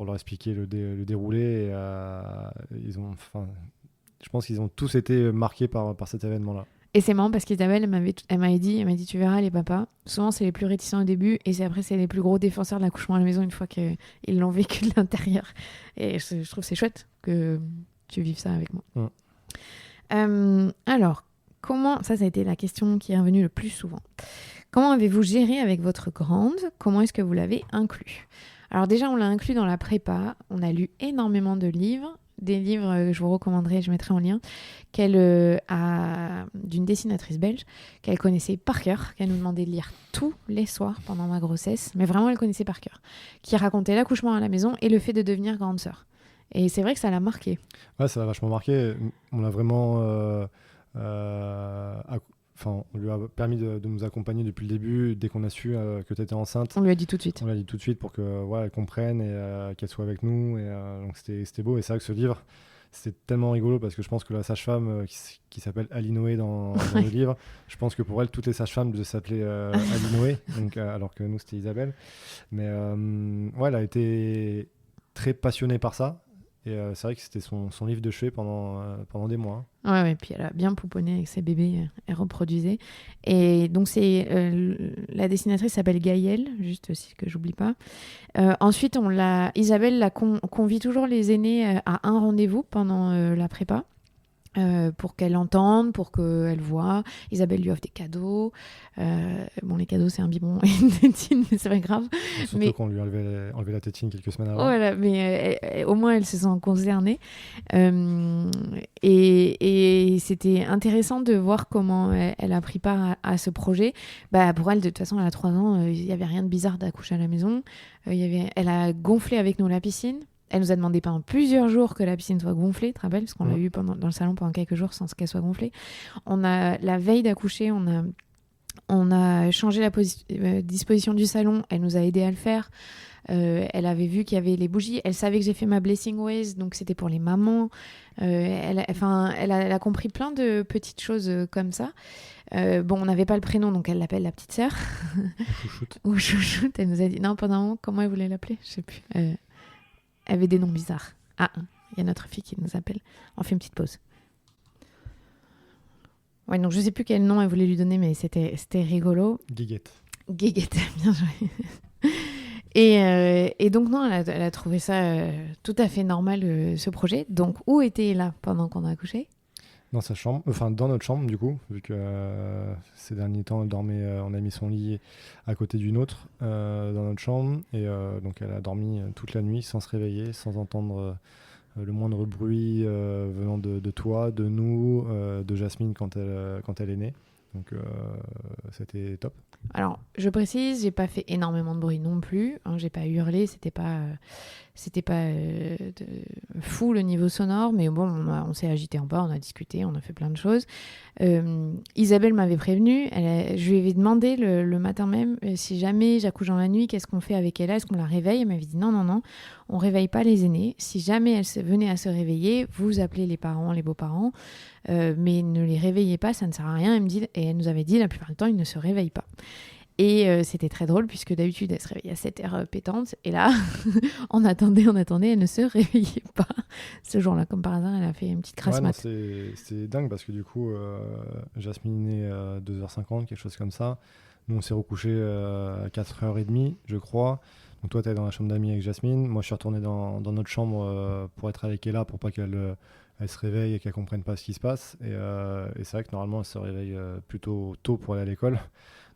leur expliquer le déroulé. Je pense qu'ils ont tous été marqués par cet événement-là. Et c'est marrant parce qu'Isabelle, elle m'avait dit, tu verras les papas, souvent c'est les plus réticents au début et après c'est les plus gros défenseurs de l'accouchement à la maison une fois qu'ils l'ont vécu de l'intérieur. Et je trouve que c'est chouette que tu vives ça avec moi. Alors, ça a été la question qui est revenue le plus souvent. Comment avez-vous géré avec votre grande ? Comment est-ce que vous l'avez inclus ? Alors déjà, on l'a inclus dans la prépa. On a lu énormément de livres. Des livres que je vous recommanderai, je mettrai en lien, d'une dessinatrice belge, qu'elle connaissait par cœur, qu'elle nous demandait de lire tous les soirs pendant ma grossesse. Mais vraiment, elle connaissait par cœur. Qui racontait l'accouchement à la maison et le fait de devenir grande sœur. Et c'est vrai que ça l'a marqué. Ouais, ça l'a vachement marqué. On l'a vraiment... on lui a permis de nous accompagner depuis le début. Dès qu'on a su que tu étais enceinte, on lui a dit tout de suite. On lui a dit tout de suite pour qu'elle comprenne et qu'elle soit avec nous. Donc c'était beau. Et c'est vrai que ce livre, c'était tellement rigolo parce que je pense que la sage-femme qui s'appelle Ali Noé dans le livre, je pense que pour elle, toutes les sages-femmes devaient s'appeler Ali Noé, donc, alors que nous, c'était Isabelle. Mais elle a été très passionnée par ça. Et c'est vrai que c'était son livre de chevet pendant des mois. Ouais, puis elle a bien pouponné avec ses bébés, elle reproduisait. Et donc, la dessinatrice s'appelle Gaëlle, juste aussi que j'oublie pas. Ensuite, Isabelle convie toujours les aînés à un rendez-vous pendant la prépa. Pour qu'elle entende, pour qu'elle voit. Isabelle lui offre des cadeaux. Les cadeaux, c'est un biberon et une tétine, mais c'est pas grave. Surtout qu'on lui a enlevé la tétine quelques semaines avant. Voilà, mais au moins, elle se sent concernée. Et c'était intéressant de voir comment elle a pris part à ce projet. Pour elle, de toute façon, elle a 3 ans, il n'y avait rien de bizarre d'accoucher à la maison. Elle a gonflé avec nous la piscine. Elle nous a demandé pendant plusieurs jours que la piscine soit gonflée, tu te rappelles, parce qu'on l'a eu dans le salon pendant quelques jours sans qu'elle soit gonflée. La veille d'accoucher, on a On a changé la disposition du salon. Elle nous a aidé à le faire. Elle avait vu qu'il y avait les bougies. Elle savait que j'ai fait ma Blessing Ways, donc c'était pour les mamans. Elle a compris plein de petites choses comme ça. Bon, on n'avait pas le prénom, donc elle l'appelle la petite sœur. Chouchoute. Ou chouchoute. Elle nous a dit... Non, pendant un moment, comment elle voulait l'appeler ? Je sais plus. Elle avait des noms bizarres. Ah, il y a notre fille qui nous appelle. On fait une petite pause. Ouais, donc je sais plus quel nom elle voulait lui donner, mais c'était rigolo. Guiguette. Guiguette, bien joué. Et donc non, elle a trouvé ça tout à fait normal, ce projet. Donc où était-elle pendant qu'on a accouché ? Dans sa chambre, enfin dans notre chambre du coup, vu que ces derniers temps elle dormait, on a mis son lit à côté d'une autre dans notre chambre, et donc elle a dormi toute la nuit sans se réveiller, sans entendre le moindre bruit venant de toi, de nous, de Jasmine quand elle est née. Donc c'était top. Alors, je précise, j'ai pas fait énormément de bruit non plus. Hein, j'ai pas hurlé, c'était pas fou le niveau sonore, mais bon, on s'est agité en bas, on a discuté, on a fait plein de choses. Isabelle m'avait prévenue, je lui avais demandé le matin même si jamais j'accouche dans la nuit, qu'est-ce qu'on fait avec elle ? Est-ce qu'on la réveille ? Elle m'avait dit non, on réveille pas les aînés. Si jamais elle venait à se réveiller, vous appelez les parents, les beaux-parents, mais ne les réveillez pas, ça ne sert à rien. Elle nous avait dit la plupart du temps, ils ne se réveillent pas. Et c'était très drôle puisque d'habitude elle se réveillait à 7h pétante et là on attendait, elle ne se réveillait pas ce jour-là. Comme par hasard, elle a fait une petite crasse mat. C'est dingue parce que du coup Jasmine est à 2h50, quelque chose comme ça. Nous on s'est recouché à 4h30 je crois. Donc toi t'es dans la chambre d'amis avec Jasmine, moi je suis retourné dans notre chambre pour être avec Ella pour pas qu'elle se réveille et qu'elle comprenne pas ce qui se passe. Et c'est vrai que normalement elle se réveille plutôt tôt pour aller à l'école.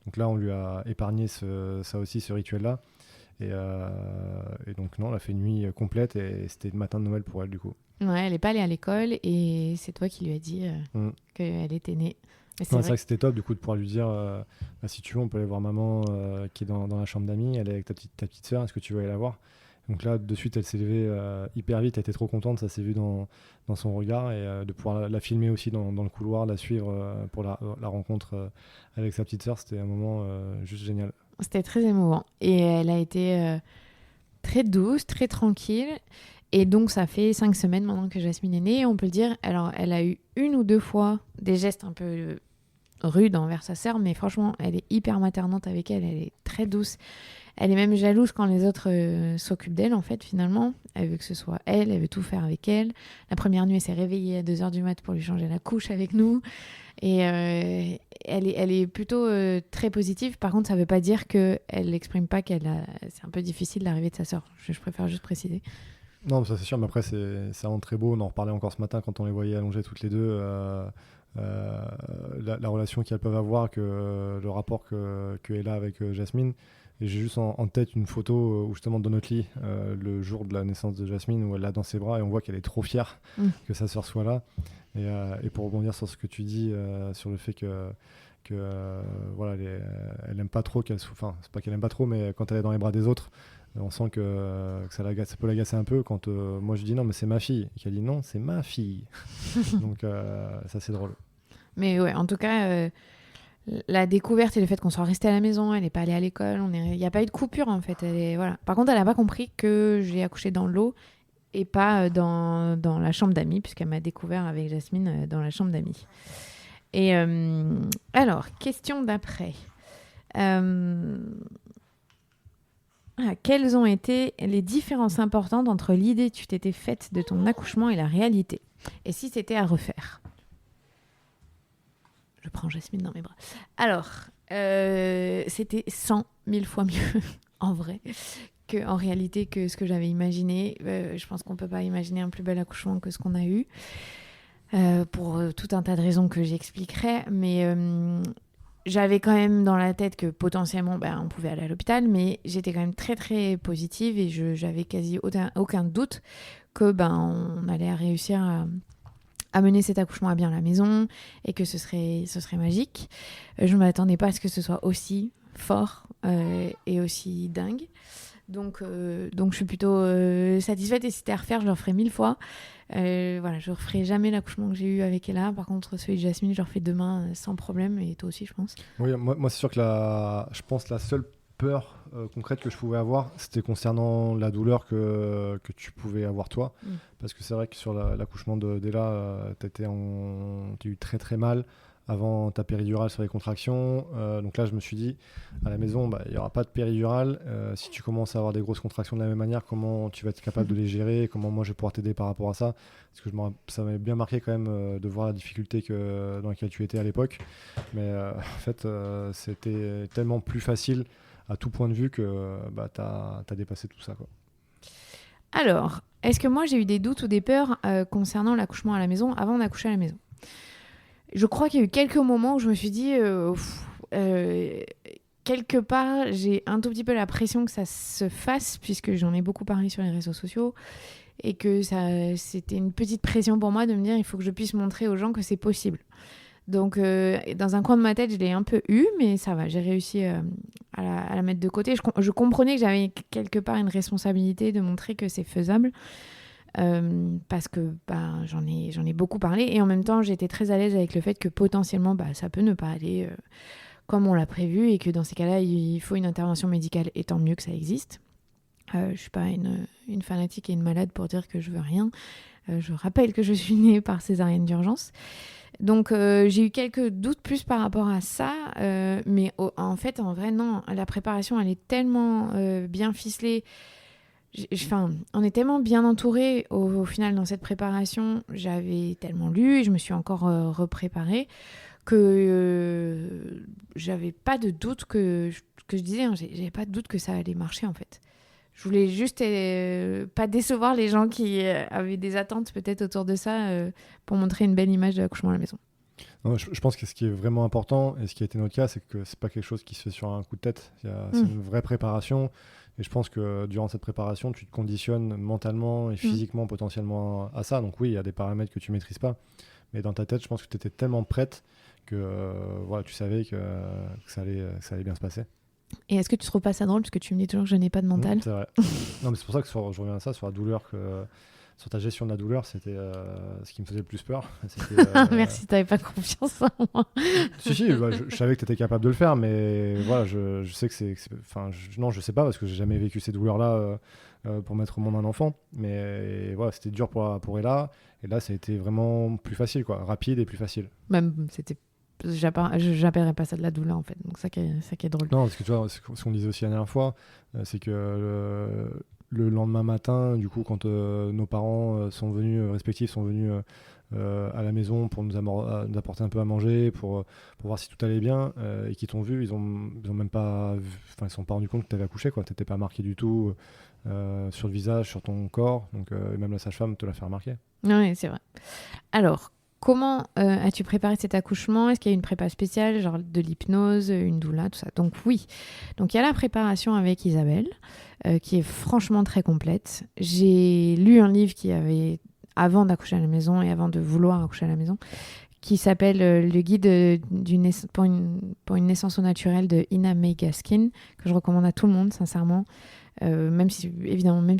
Donc là, on lui a épargné ça aussi, ce rituel-là. Et donc, non, on a fait une nuit complète et c'était le matin de Noël pour elle, du coup. Ouais, elle n'est pas allée à l'école et c'est toi qui lui as dit qu'elle était née. C'est vrai que c'était top, du coup, de pouvoir lui dire si tu veux, on peut aller voir maman qui est dans la chambre d'amis, elle est avec ta petite sœur, est-ce que tu veux aller la voir ? Donc là, de suite, elle s'est levée hyper vite, elle était trop contente, ça s'est vu dans son regard, et de pouvoir la filmer aussi dans le couloir, la suivre pour la rencontre avec sa petite sœur, c'était un moment juste génial. C'était très émouvant. Et elle a été très douce, très tranquille. Et donc, ça fait 5 semaines maintenant que Jasmine est née, on peut le dire. Alors, elle a eu 1 ou 2 fois des gestes un peu rude envers sa sœur, mais franchement, elle est hyper maternante avec elle, elle est très douce. Elle est même jalouse quand les autres s'occupent d'elle, en fait, finalement. Elle veut que ce soit elle veut tout faire avec elle. La première nuit, elle s'est réveillée à 2h du mat pour lui changer la couche avec nous. Et elle est plutôt très positive. Par contre, ça ne veut pas dire qu'elle n'exprime pas c'est un peu difficile l'arrivée de sa sœur. Je préfère juste préciser. Non, ça c'est sûr, mais après, c'est vraiment très beau. On en reparlait encore ce matin quand on les voyait allongées toutes les deux. La relation qu'elles peuvent avoir, le rapport qu'elle a avec Jasmine. Et j'ai juste en tête une photo où justement dans notre lit, le jour de la naissance de Jasmine, où elle l'a dans ses bras et on voit qu'elle est trop fière que sa sœur soit là. Et pour rebondir sur ce que tu dis, sur le fait que voilà, elle aime pas trop enfin, c'est pas qu'elle aime pas trop, mais quand elle est dans les bras des autres, on sent que ça peut l'agacer un peu quand moi je dis non mais c'est ma fille et qu'elle dit non c'est ma fille. Donc ça c'est drôle. Mais ouais, en tout cas la découverte et le fait qu'on soit resté à la maison, elle n'est pas allée à l'école, il n'y a pas eu de coupure en fait. Voilà. Par contre, elle n'a pas compris que j'ai accouché dans l'eau et pas dans la chambre d'amis, puisqu'elle m'a découvert avec Jasmine dans la chambre d'amis. Et alors, question d'après. Quelles ont été les différences importantes entre l'idée que tu t'étais faite de ton accouchement et la réalité ? Et si c'était à refaire ? Je prends Jasmine dans mes bras. Alors, c'était 100 000 fois mieux, en vrai, en réalité, que ce que j'avais imaginé. Je pense qu'on ne peut pas imaginer un plus bel accouchement que ce qu'on a eu, pour tout un tas de raisons que j'expliquerai. Mais j'avais quand même dans la tête que potentiellement, on pouvait aller à l'hôpital, mais j'étais quand même très, très positive et j'avais quasi aucun doute que on allait réussir à mener cet accouchement à bien à la maison et que ce serait magique. Je ne m'attendais pas à ce que ce soit aussi fort et aussi dingue. Donc je suis plutôt satisfaite, et si c'était à refaire, je le referai 1000 fois. Voilà, je referai jamais l'accouchement que j'ai eu avec Ella. Par contre, celui de Jasmine, je le refais demain sans problème, et toi aussi, je pense. Oui, moi c'est sûr que je pense la seule peur concrète que je pouvais avoir, c'était concernant la douleur que tu pouvais avoir toi. Parce que c'est vrai que sur l'accouchement d'Ella, t'as eu très très mal avant ta péridurale sur les contractions. Donc là, je me suis dit, à la maison, il n'y aura pas de péridurale. Si tu commences à avoir des grosses contractions de la même manière, comment tu vas être capable de les gérer? Comment moi, je vais pouvoir t'aider par rapport à ça? Parce que ça m'avait bien marqué quand même de voir la difficulté dans laquelle tu étais à l'époque. Mais en fait, c'était tellement plus facile à tout point de vue que tu as dépassé tout ça, quoi. Alors, est-ce que moi, j'ai eu des doutes ou des peurs concernant l'accouchement à la maison avant d'accoucher à la maison? Je crois qu'il y a eu quelques moments où je me suis dit, quelque part, j'ai un tout petit peu la pression que ça se fasse, puisque j'en ai beaucoup parlé sur les réseaux sociaux, et que c'était une petite pression pour moi de me dire, il faut que je puisse montrer aux gens que c'est possible. Donc, dans un coin de ma tête, je l'ai un peu eu, mais ça va, j'ai réussi à la mettre de côté. Je comprenais que j'avais quelque part une responsabilité de montrer que c'est faisable. Parce que j'en ai beaucoup parlé, et en même temps j'étais très à l'aise avec le fait que potentiellement ça peut ne pas aller comme on l'a prévu, et que dans ces cas-là il faut une intervention médicale, et tant mieux que ça existe. Je suis pas une fanatique et une malade pour dire que je veux rien. Je rappelle que je suis née par césarienne d'urgence, donc j'ai eu quelques doutes plus par rapport à ça, mais en fait en vrai non, la préparation elle est tellement bien ficelée. On est tellement bien entouré au final dans cette préparation. J'avais tellement lu et je me suis encore repréparée que j'avais pas de doute que je disais, hein, j'avais pas de doute que ça allait marcher en fait. Je voulais juste pas décevoir les gens qui avaient des attentes peut-être autour de ça, pour montrer une belle image de l'accouchement à la maison. Non, je pense que ce qui est vraiment important, et ce qui a été notre cas, c'est que c'est pas quelque chose qui se fait sur un coup de tête. C'est une vraie préparation. Et je pense que durant cette préparation, tu te conditionnes mentalement et physiquement potentiellement à ça. Donc oui, il y a des paramètres que tu maîtrises pas. Mais dans ta tête, je pense que tu étais tellement prête que tu savais que ça allait bien se passer. Et est-ce que tu trouves pas ça drôle, parce que tu me dis toujours que je n'ai pas de mental? C'est vrai. Non, mais c'est pour ça que je reviens à ça, sur la douleur, sur ta gestion de la douleur, c'était ce qui me faisait le plus peur. Merci, t'avais pas confiance en moi. Si, je savais que tu étais capable de le faire, mais voilà, je sais que non, je sais pas, parce que j'ai jamais vécu ces douleurs-là pour mettre au monde un enfant. Mais voilà, c'était dur pour Ella, et là, ça a été vraiment plus facile, quoi, rapide et plus facile. Même, j'appellerais pas ça de la douleur en fait, donc ça qui est drôle. Non, parce que tu vois, ce qu'on disait aussi la dernière fois, c'est que le lendemain matin, du coup, quand nos parents respectifs sont venus à la maison pour nous apporter un peu à manger, pour voir si tout allait bien, et qu'ils t'ont vu, ils ont même pas ils se sont pas rendus compte que tu avais accouché, quoi. T'étais pas marqué du tout sur le visage, sur ton corps, donc même la sage-femme te l'a fait remarquer. Oui, c'est vrai. Alors, comment as-tu préparé cet accouchement? Est-ce qu'il y a une prépa spéciale, genre de l'hypnose, une doula, tout ça? Donc oui. Donc il y a la préparation avec Isabelle, qui est franchement très complète. J'ai lu un livre avant d'accoucher à la maison et avant de vouloir accoucher à la maison, qui s'appelle Le guide pour une naissance au naturel de Ina May Gaskin, que je recommande à tout le monde, sincèrement. Même si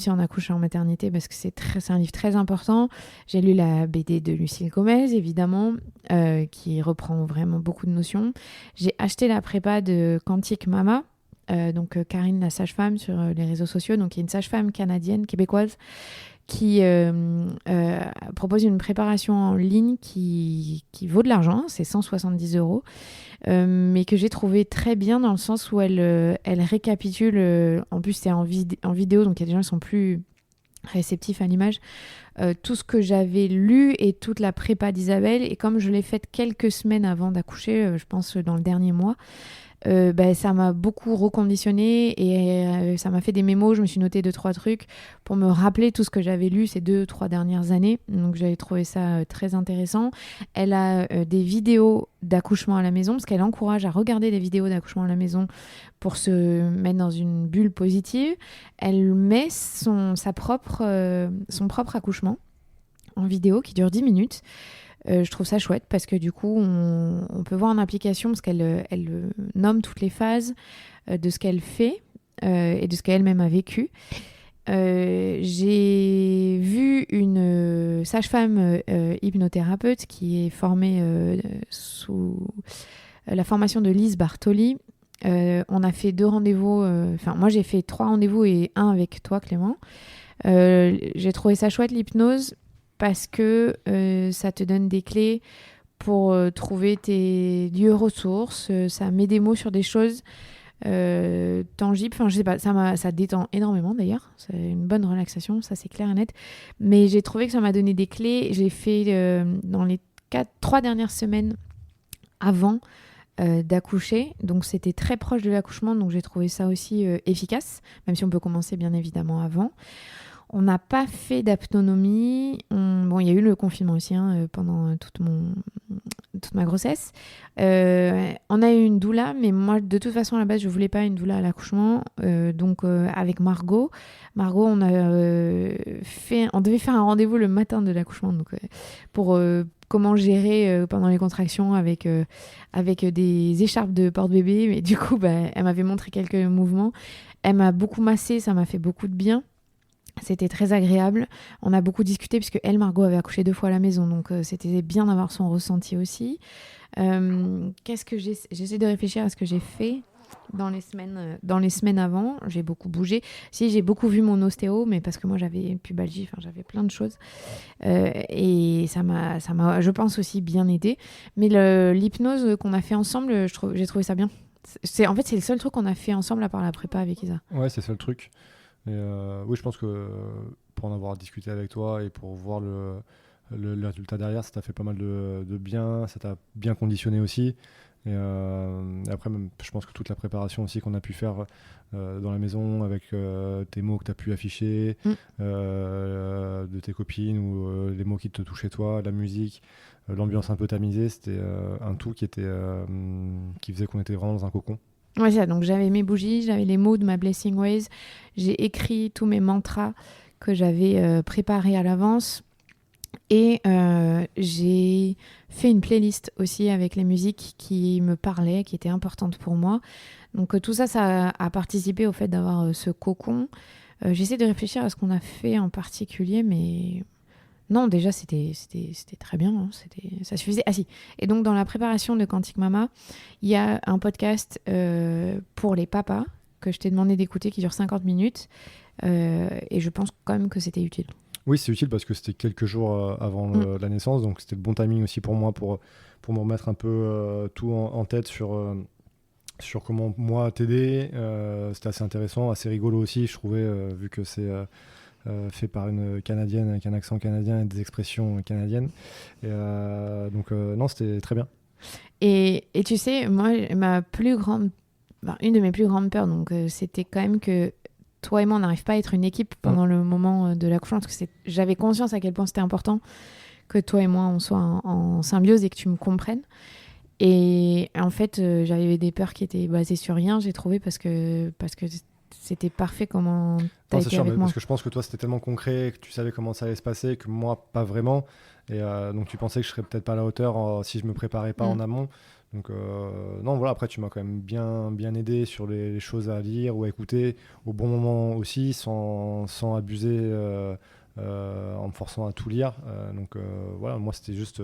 on accouche en maternité, parce que c'est un livre très important. J'ai lu la BD de Lucille Gomez, évidemment, qui reprend vraiment beaucoup de notions. J'ai acheté la prépa de Quantique Mama, donc Karine, la sage-femme, sur les réseaux sociaux, donc qui est une sage-femme canadienne, québécoise, qui propose une préparation en ligne qui vaut de l'argent, c'est 170 €, mais que j'ai trouvé très bien dans le sens où elle récapitule, en plus c'est en vidéo, donc il y a des gens qui sont plus réceptifs à l'image, tout ce que j'avais lu et toute la prépa d'Isabelle, et comme je l'ai faite quelques semaines avant d'accoucher, je pense dans le dernier mois, ça m'a beaucoup reconditionné, et ça m'a fait des mémos. Je me suis noté 2-3 trucs pour me rappeler tout ce que j'avais lu ces 2-3 dernières années, donc j'avais trouvé ça très intéressant. Elle a des vidéos d'accouchement à la maison, parce qu'elle encourage à regarder des vidéos d'accouchement à la maison pour se mettre dans une bulle positive. Elle met son propre accouchement en vidéo qui dure 10 minutes. Je trouve ça chouette, parce que du coup on peut voir en application, parce qu'elle nomme toutes les phases de ce qu'elle fait, et de ce qu'elle-même a vécu. J'ai vu une sage-femme hypnothérapeute qui est formée sous la formation de Lise Bartoli. On a fait 2 rendez-vous, moi j'ai fait 3 rendez-vous et 1 avec toi Clément. J'ai trouvé ça chouette l'hypnose parce que ça te donne des clés pour trouver tes lieux ressources, ça met des mots sur des choses tangibles, je sais pas, ça détend énormément d'ailleurs, c'est une bonne relaxation, ça c'est clair et net, mais j'ai trouvé que ça m'a donné des clés. J'ai fait dans les 3 dernières semaines avant d'accoucher, donc c'était très proche de l'accouchement, donc j'ai trouvé ça aussi efficace, même si on peut commencer bien évidemment avant. On n'a pas fait d'autonomie. Bon, il y a eu le confinement aussi pendant toute ma grossesse. On a eu une doula, mais moi, de toute façon, à la base, je ne voulais pas une doula à l'accouchement. Donc, avec Margot, on devait faire un rendez-vous le matin de l'accouchement donc, pour comment gérer pendant les contractions avec des écharpes de porte-bébé. Mais du coup, elle m'avait montré quelques mouvements. Elle m'a beaucoup massé, ça m'a fait beaucoup de bien. C'était très agréable. On a beaucoup discuté puisque Margot avait accouché 2 fois à la maison, donc c'était bien d'avoir son ressenti aussi. Qu'est-ce que j'essaie de réfléchir à ce que j'ai fait dans les semaines avant. J'ai beaucoup bougé. Si, j'ai beaucoup vu mon ostéo, mais parce que moi j'avais une pubalgie, j'avais plein de choses et ça m'a, je pense aussi bien aidé. Mais l'hypnose qu'on a fait ensemble, j'ai trouvé ça bien. C'est le seul truc qu'on a fait ensemble à part la prépa avec Isa. Ouais, c'est ça le truc. Et oui, je pense que pour en avoir discuté avec toi et pour voir le résultat derrière, ça t'a fait pas mal de bien, ça t'a bien conditionné aussi. Et après, même, je pense que toute la préparation aussi qu'on a pu faire dans la maison avec tes mots que tu as pu afficher, de tes copines ou les mots qui te touchaient toi, la musique, l'ambiance un peu tamisée, c'était un tout qui faisait qu'on était vraiment dans un cocon. Ouais, ça. Donc j'avais mes bougies, j'avais les mots de ma Blessing Ways, j'ai écrit tous mes mantras que j'avais préparés à l'avance et j'ai fait une playlist aussi avec les musiques qui me parlaient, qui étaient importantes pour moi. Donc tout ça, ça a participé au fait d'avoir ce cocon. J'essaie de réfléchir à ce qu'on a fait en particulier, mais non, déjà c'était très bien, hein. Ça suffisait. Ah si. Et donc dans la préparation de Quantique Mama, il y a un podcast pour les papas que je t'ai demandé d'écouter qui dure 50 minutes et je pense quand même que c'était utile. Oui, c'est utile parce que c'était quelques jours avant la naissance, donc c'était le bon timing aussi pour moi pour me remettre un peu tout en tête sur comment moi t'aider. C'était assez intéressant, assez rigolo aussi, je trouvais, vu que c'est fait par une Canadienne avec un accent canadien et des expressions canadiennes. Et, donc non, c'était très bien. Et tu sais, moi, une de mes plus grandes peurs, donc c'était quand même que toi et moi, on n'arrive pas à être une équipe pendant le moment de l'accouchement, parce que j'avais conscience à quel point c'était important que toi et moi, on soit en symbiose et que tu me comprennes. Et en fait, j'avais des peurs qui étaient basées sur rien, j'ai trouvé, parce que c'était parfait comment t'as été avec moi. Parce que je pense que toi, c'était tellement concret, que tu savais comment ça allait se passer, que moi, pas vraiment. Et donc, tu pensais que je serais peut-être pas à la hauteur si je me préparais pas en amont. Donc, non, voilà, après, tu m'as quand même bien aidé sur les choses à lire ou à écouter au bon moment aussi, sans abuser, en me forçant à tout lire. Donc, voilà, moi, c'était juste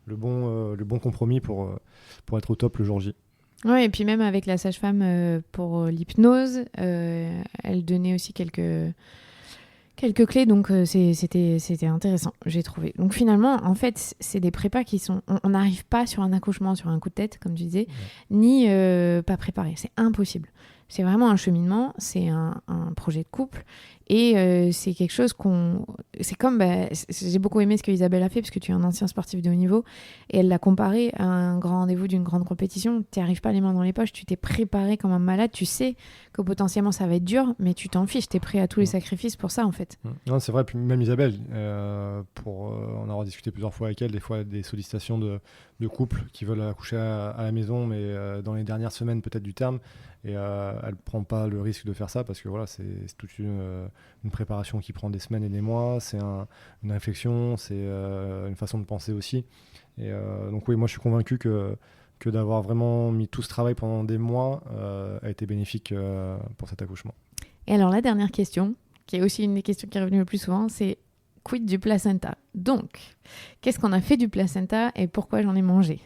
le bon compromis pour être au top le jour J. Ouais, et puis même avec la sage-femme pour l'hypnose, elle donnait aussi quelques clés, donc c'était intéressant, j'ai trouvé. Donc finalement, en fait, c'est des prépas qui sont... On n'arrive pas sur un accouchement, sur un coup de tête, comme tu disais, ni pas préparé. C'est impossible. C'est vraiment un cheminement, c'est un projet de couple, et c'est quelque chose c'est comme... j'ai beaucoup aimé ce que Isabelle a fait, parce que tu es un ancien sportif de haut niveau, et elle l'a comparé à un grand rendez-vous d'une grande compétition. Tu n'y arrives pas les mains dans les poches, tu t'es préparé comme un malade, tu sais que potentiellement ça va être dur, mais tu t'en fiches, tu es prêt à tous les sacrifices pour ça, en fait. Non, c'est vrai, puis même Isabelle, pour en avoir discuté plusieurs fois avec elle, des fois des sollicitations de couples qui veulent accoucher à la maison, mais dans les dernières semaines peut-être du terme, et elle prend pas le risque de faire ça parce que voilà, c'est toute une préparation qui prend des semaines et des mois, c'est une réflexion, c'est une façon de penser aussi. Et donc oui, moi je suis convaincu que que d'avoir vraiment mis tout ce travail pendant des mois a été bénéfique pour cet accouchement. Et alors la dernière question, qui est aussi une des questions qui est revenue le plus souvent, c'est quid du placenta? Donc, qu'est-ce qu'on a fait du placenta et pourquoi j'en ai mangé?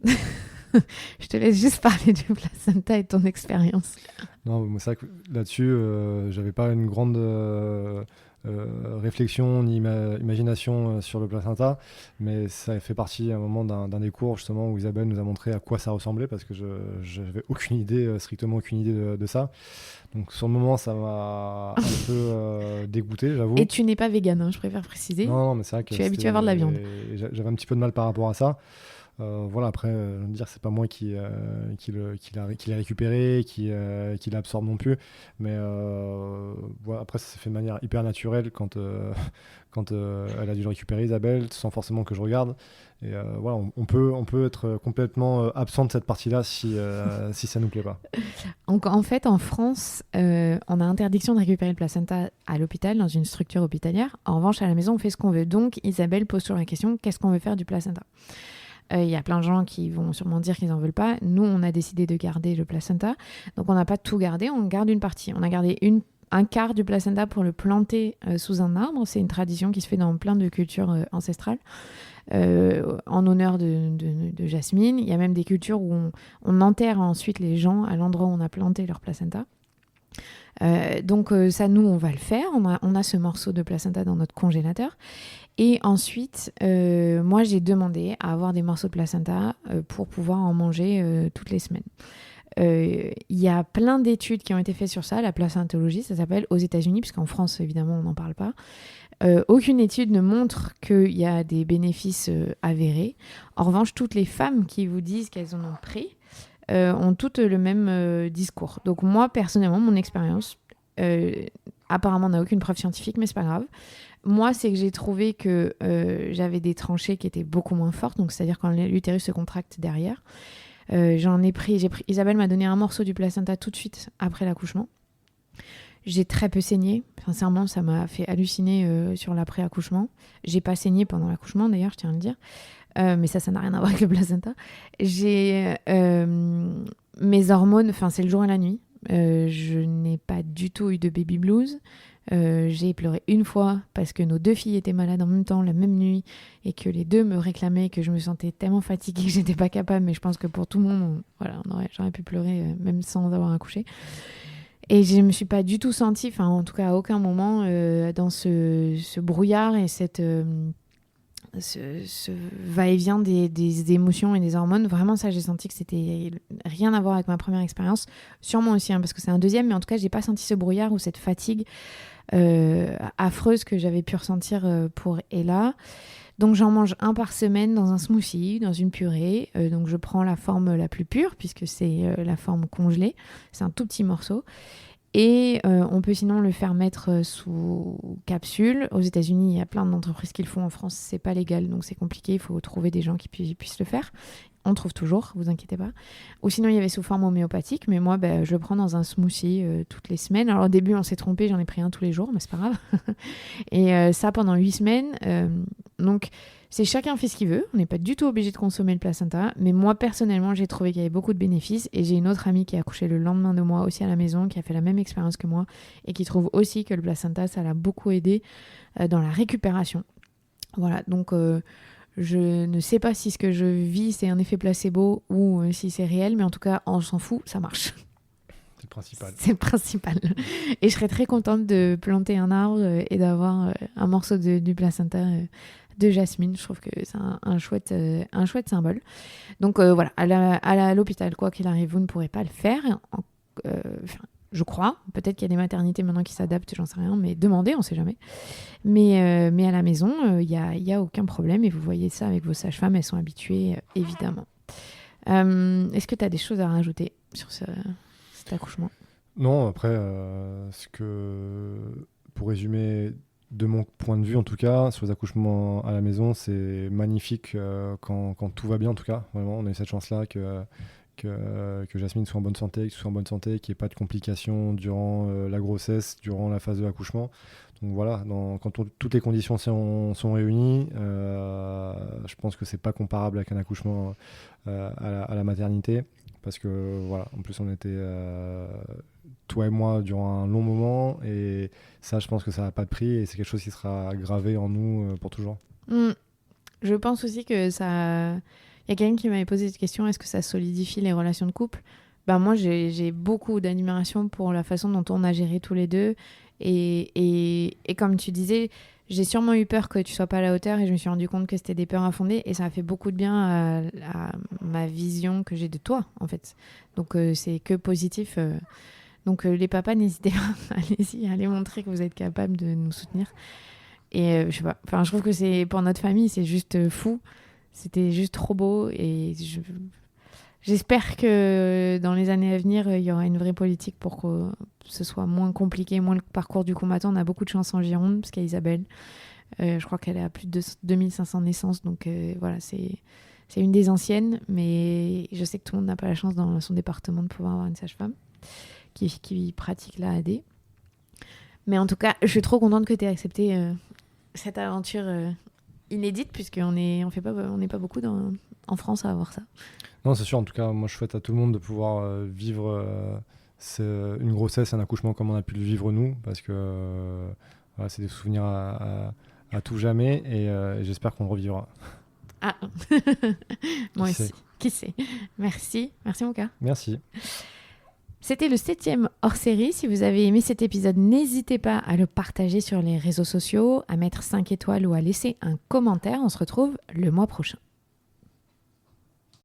Je te laisse juste parler du placenta et de ton expérience. Non, c'est vrai que là-dessus, j'avais pas une grande réflexion ni imagination sur le placenta, mais ça fait partie à un moment d'un des cours justement où Isabelle nous a montré à quoi ça ressemblait parce que je n'avais aucune idée, strictement aucune idée de ça. Donc sur le moment, ça m'a un peu dégoûté, j'avoue. Et tu n'es pas végane, hein, je préfère préciser. Non, mais c'est vrai que tu es habitué à avoir de la viande. J'avais un petit peu de mal par rapport à ça. Voilà, après, je veux dire, c'est pas moi qui l'ai récupéré, qui l'absorbe non plus. Mais voilà, après, ça s'est fait de manière hyper naturelle quand elle a dû le récupérer, Isabelle, sans forcément que je regarde. Et voilà, on peut être complètement absent de cette partie-là si ça nous plaît pas. Donc, en fait, en France, on a interdiction de récupérer le placenta à l'hôpital, dans une structure hospitalière. En revanche, à la maison, on fait ce qu'on veut. Donc, Isabelle pose toujours la question, qu'est-ce qu'on veut faire du placenta? Il y a plein de gens qui vont sûrement dire qu'ils n'en veulent pas. Nous, on a décidé de garder le placenta. Donc, on n'a pas tout gardé, on garde une partie. On a gardé un quart du placenta pour le planter sous un arbre. C'est une tradition qui se fait dans plein de cultures ancestrales. En honneur de Jasmine. Il y a même des cultures où on enterre ensuite les gens à l'endroit où on a planté leur placenta. Donc ça, nous, on va le faire. On a ce morceau de placenta dans notre congélateur. Et ensuite, moi, j'ai demandé à avoir des morceaux de placenta pour pouvoir en manger toutes les semaines. Il y a plein d'études qui ont été faites sur ça, la placentologie, ça s'appelle, aux États-Unis, puisqu'en France, évidemment, on n'en parle pas. Aucune étude ne montre qu'il y a des bénéfices avérés. En revanche, toutes les femmes qui vous disent qu'elles en ont pris ont toutes le même discours. Donc moi, personnellement, mon expérience, apparemment, n'a aucune preuve scientifique, mais c'est pas grave. Moi, c'est que j'ai trouvé que j'avais des tranchées qui étaient beaucoup moins fortes, donc c'est-à-dire quand l'utérus se contracte derrière. Isabelle m'a donné un morceau du placenta tout de suite après l'accouchement. J'ai très peu saigné. Sincèrement, ça m'a fait halluciner sur l'après-accouchement. J'ai pas saigné pendant l'accouchement, d'ailleurs, je tiens à le dire. Mais ça n'a rien à voir avec le placenta. J'ai mes hormones, c'est le jour et la nuit. Je n'ai pas du tout eu de baby blues. J'ai pleuré une fois parce que nos 2 filles étaient malades en même temps, la même nuit, et que les 2 me réclamaient, que je me sentais tellement fatiguée que j'étais pas capable. Mais je pense que pour tout le monde, j'aurais pu pleurer même sans avoir accouché. Et je me suis pas du tout sentie, en tout cas à aucun moment, dans ce brouillard et ce va-et-vient des émotions et des hormones. Vraiment, ça, j'ai senti que c'était rien à voir avec ma première expérience. Sûrement aussi, parce que c'est un deuxième, mais en tout cas, j'ai pas senti ce brouillard ou cette fatigue affreuse que j'avais pu ressentir pour Ella. Donc, j'en mange un par semaine dans un smoothie, dans une purée. Donc, je prends la forme la plus pure, puisque c'est la forme congelée. C'est un tout petit morceau. Et on peut sinon le faire mettre sous capsule. Aux États-Unis, il y a plein d'entreprises qui le font. En France, c'est pas légal, donc c'est compliqué. Il faut trouver des gens qui puissent le faire. On trouve toujours, vous inquiétez pas. Ou sinon, il y avait sous forme homéopathique, mais moi, je le prends dans un smoothie toutes les semaines. Alors au début, on s'est trompé, j'en ai pris un tous les jours, mais c'est pas grave. Et ça pendant 8 semaines. Donc, c'est chacun fait ce qu'il veut. On n'est pas du tout obligé de consommer le placenta. Mais moi, personnellement, j'ai trouvé qu'il y avait beaucoup de bénéfices. Et j'ai une autre amie qui a accouché le lendemain de moi, aussi à la maison, qui a fait la même expérience que moi et qui trouve aussi que le placenta, ça l'a beaucoup aidé dans la récupération. Voilà, donc je ne sais pas si ce que je vis, c'est un effet placebo ou si c'est réel. Mais en tout cas, on s'en fout, ça marche. C'est le principal. C'est le principal. Et je serais très contente de planter un arbre et d'avoir un morceau du placenta de Jasmine. Je trouve que c'est un chouette symbole. Donc voilà, à l'hôpital, quoi qu'il arrive, vous ne pourrez pas le faire. Je crois. Peut-être qu'il y a des maternités maintenant qui s'adaptent, j'en sais rien, mais demandez, on ne sait jamais. Mais à la maison, il y a aucun problème. Et vous voyez ça avec vos sages-femmes, elles sont habituées, évidemment. Est-ce que tu as des choses à rajouter sur cet accouchement? Non, après, pour résumer, de mon point de vue en tout cas, sur les accouchements à la maison, c'est magnifique quand tout va bien en tout cas. Vraiment, on a eu cette chance-là que Jasmine soit en bonne santé, qu'il n'y ait pas de complications durant la grossesse, durant la phase de l'accouchement. Donc voilà, toutes les conditions sont réunies, je pense que c'est pas comparable avec un accouchement à la maternité, parce que voilà, en plus on était toi et moi durant un long moment, et ça, je pense que ça n'a pas de prix, et c'est quelque chose qui sera gravé en nous pour toujours. Je pense aussi que ça... Il y a quelqu'un qui m'avait posé cette question, est-ce que ça solidifie les relations de couple ? Ben moi, j'ai beaucoup d'admiration pour la façon dont on a géré tous les deux. Et comme tu disais, j'ai sûrement eu peur que tu sois pas à la hauteur, et je me suis rendu compte que c'était des peurs infondées, et ça a fait beaucoup de bien à ma vision que j'ai de toi, en fait. Donc c'est que positif. Donc les papas, n'hésitez pas, allez-y, allez montrer que vous êtes capables de nous soutenir. Et je sais pas, enfin, je trouve que c'est pour notre famille, c'est juste fou. C'était juste trop beau, et j'espère que dans les années à venir, il y aura une vraie politique pour que ce soit moins compliqué, moins le parcours du combattant. On a beaucoup de chance en Gironde, parce qu'il y a Isabelle. Je crois qu'elle est à plus de 2500 naissances, donc voilà, c'est une des anciennes, mais je sais que tout le monde n'a pas la chance dans son département de pouvoir avoir une sage-femme qui pratique l'AAD. Mais en tout cas, je suis trop contente que tu aies accepté cette aventure inédite, puisqu'on n'est pas beaucoup en France à avoir ça. Non, c'est sûr, en tout cas, moi je souhaite à tout le monde de pouvoir vivre une grossesse, un accouchement comme on a pu le vivre nous, parce que voilà, c'est des souvenirs à tout jamais, et j'espère qu'on le revivra. Ah, moi aussi, qui sait. Merci mon gars. Merci. C'était le 7e hors-série. Si vous avez aimé cet épisode, n'hésitez pas à le partager sur les réseaux sociaux, à mettre 5 étoiles ou à laisser un commentaire. On se retrouve le mois prochain.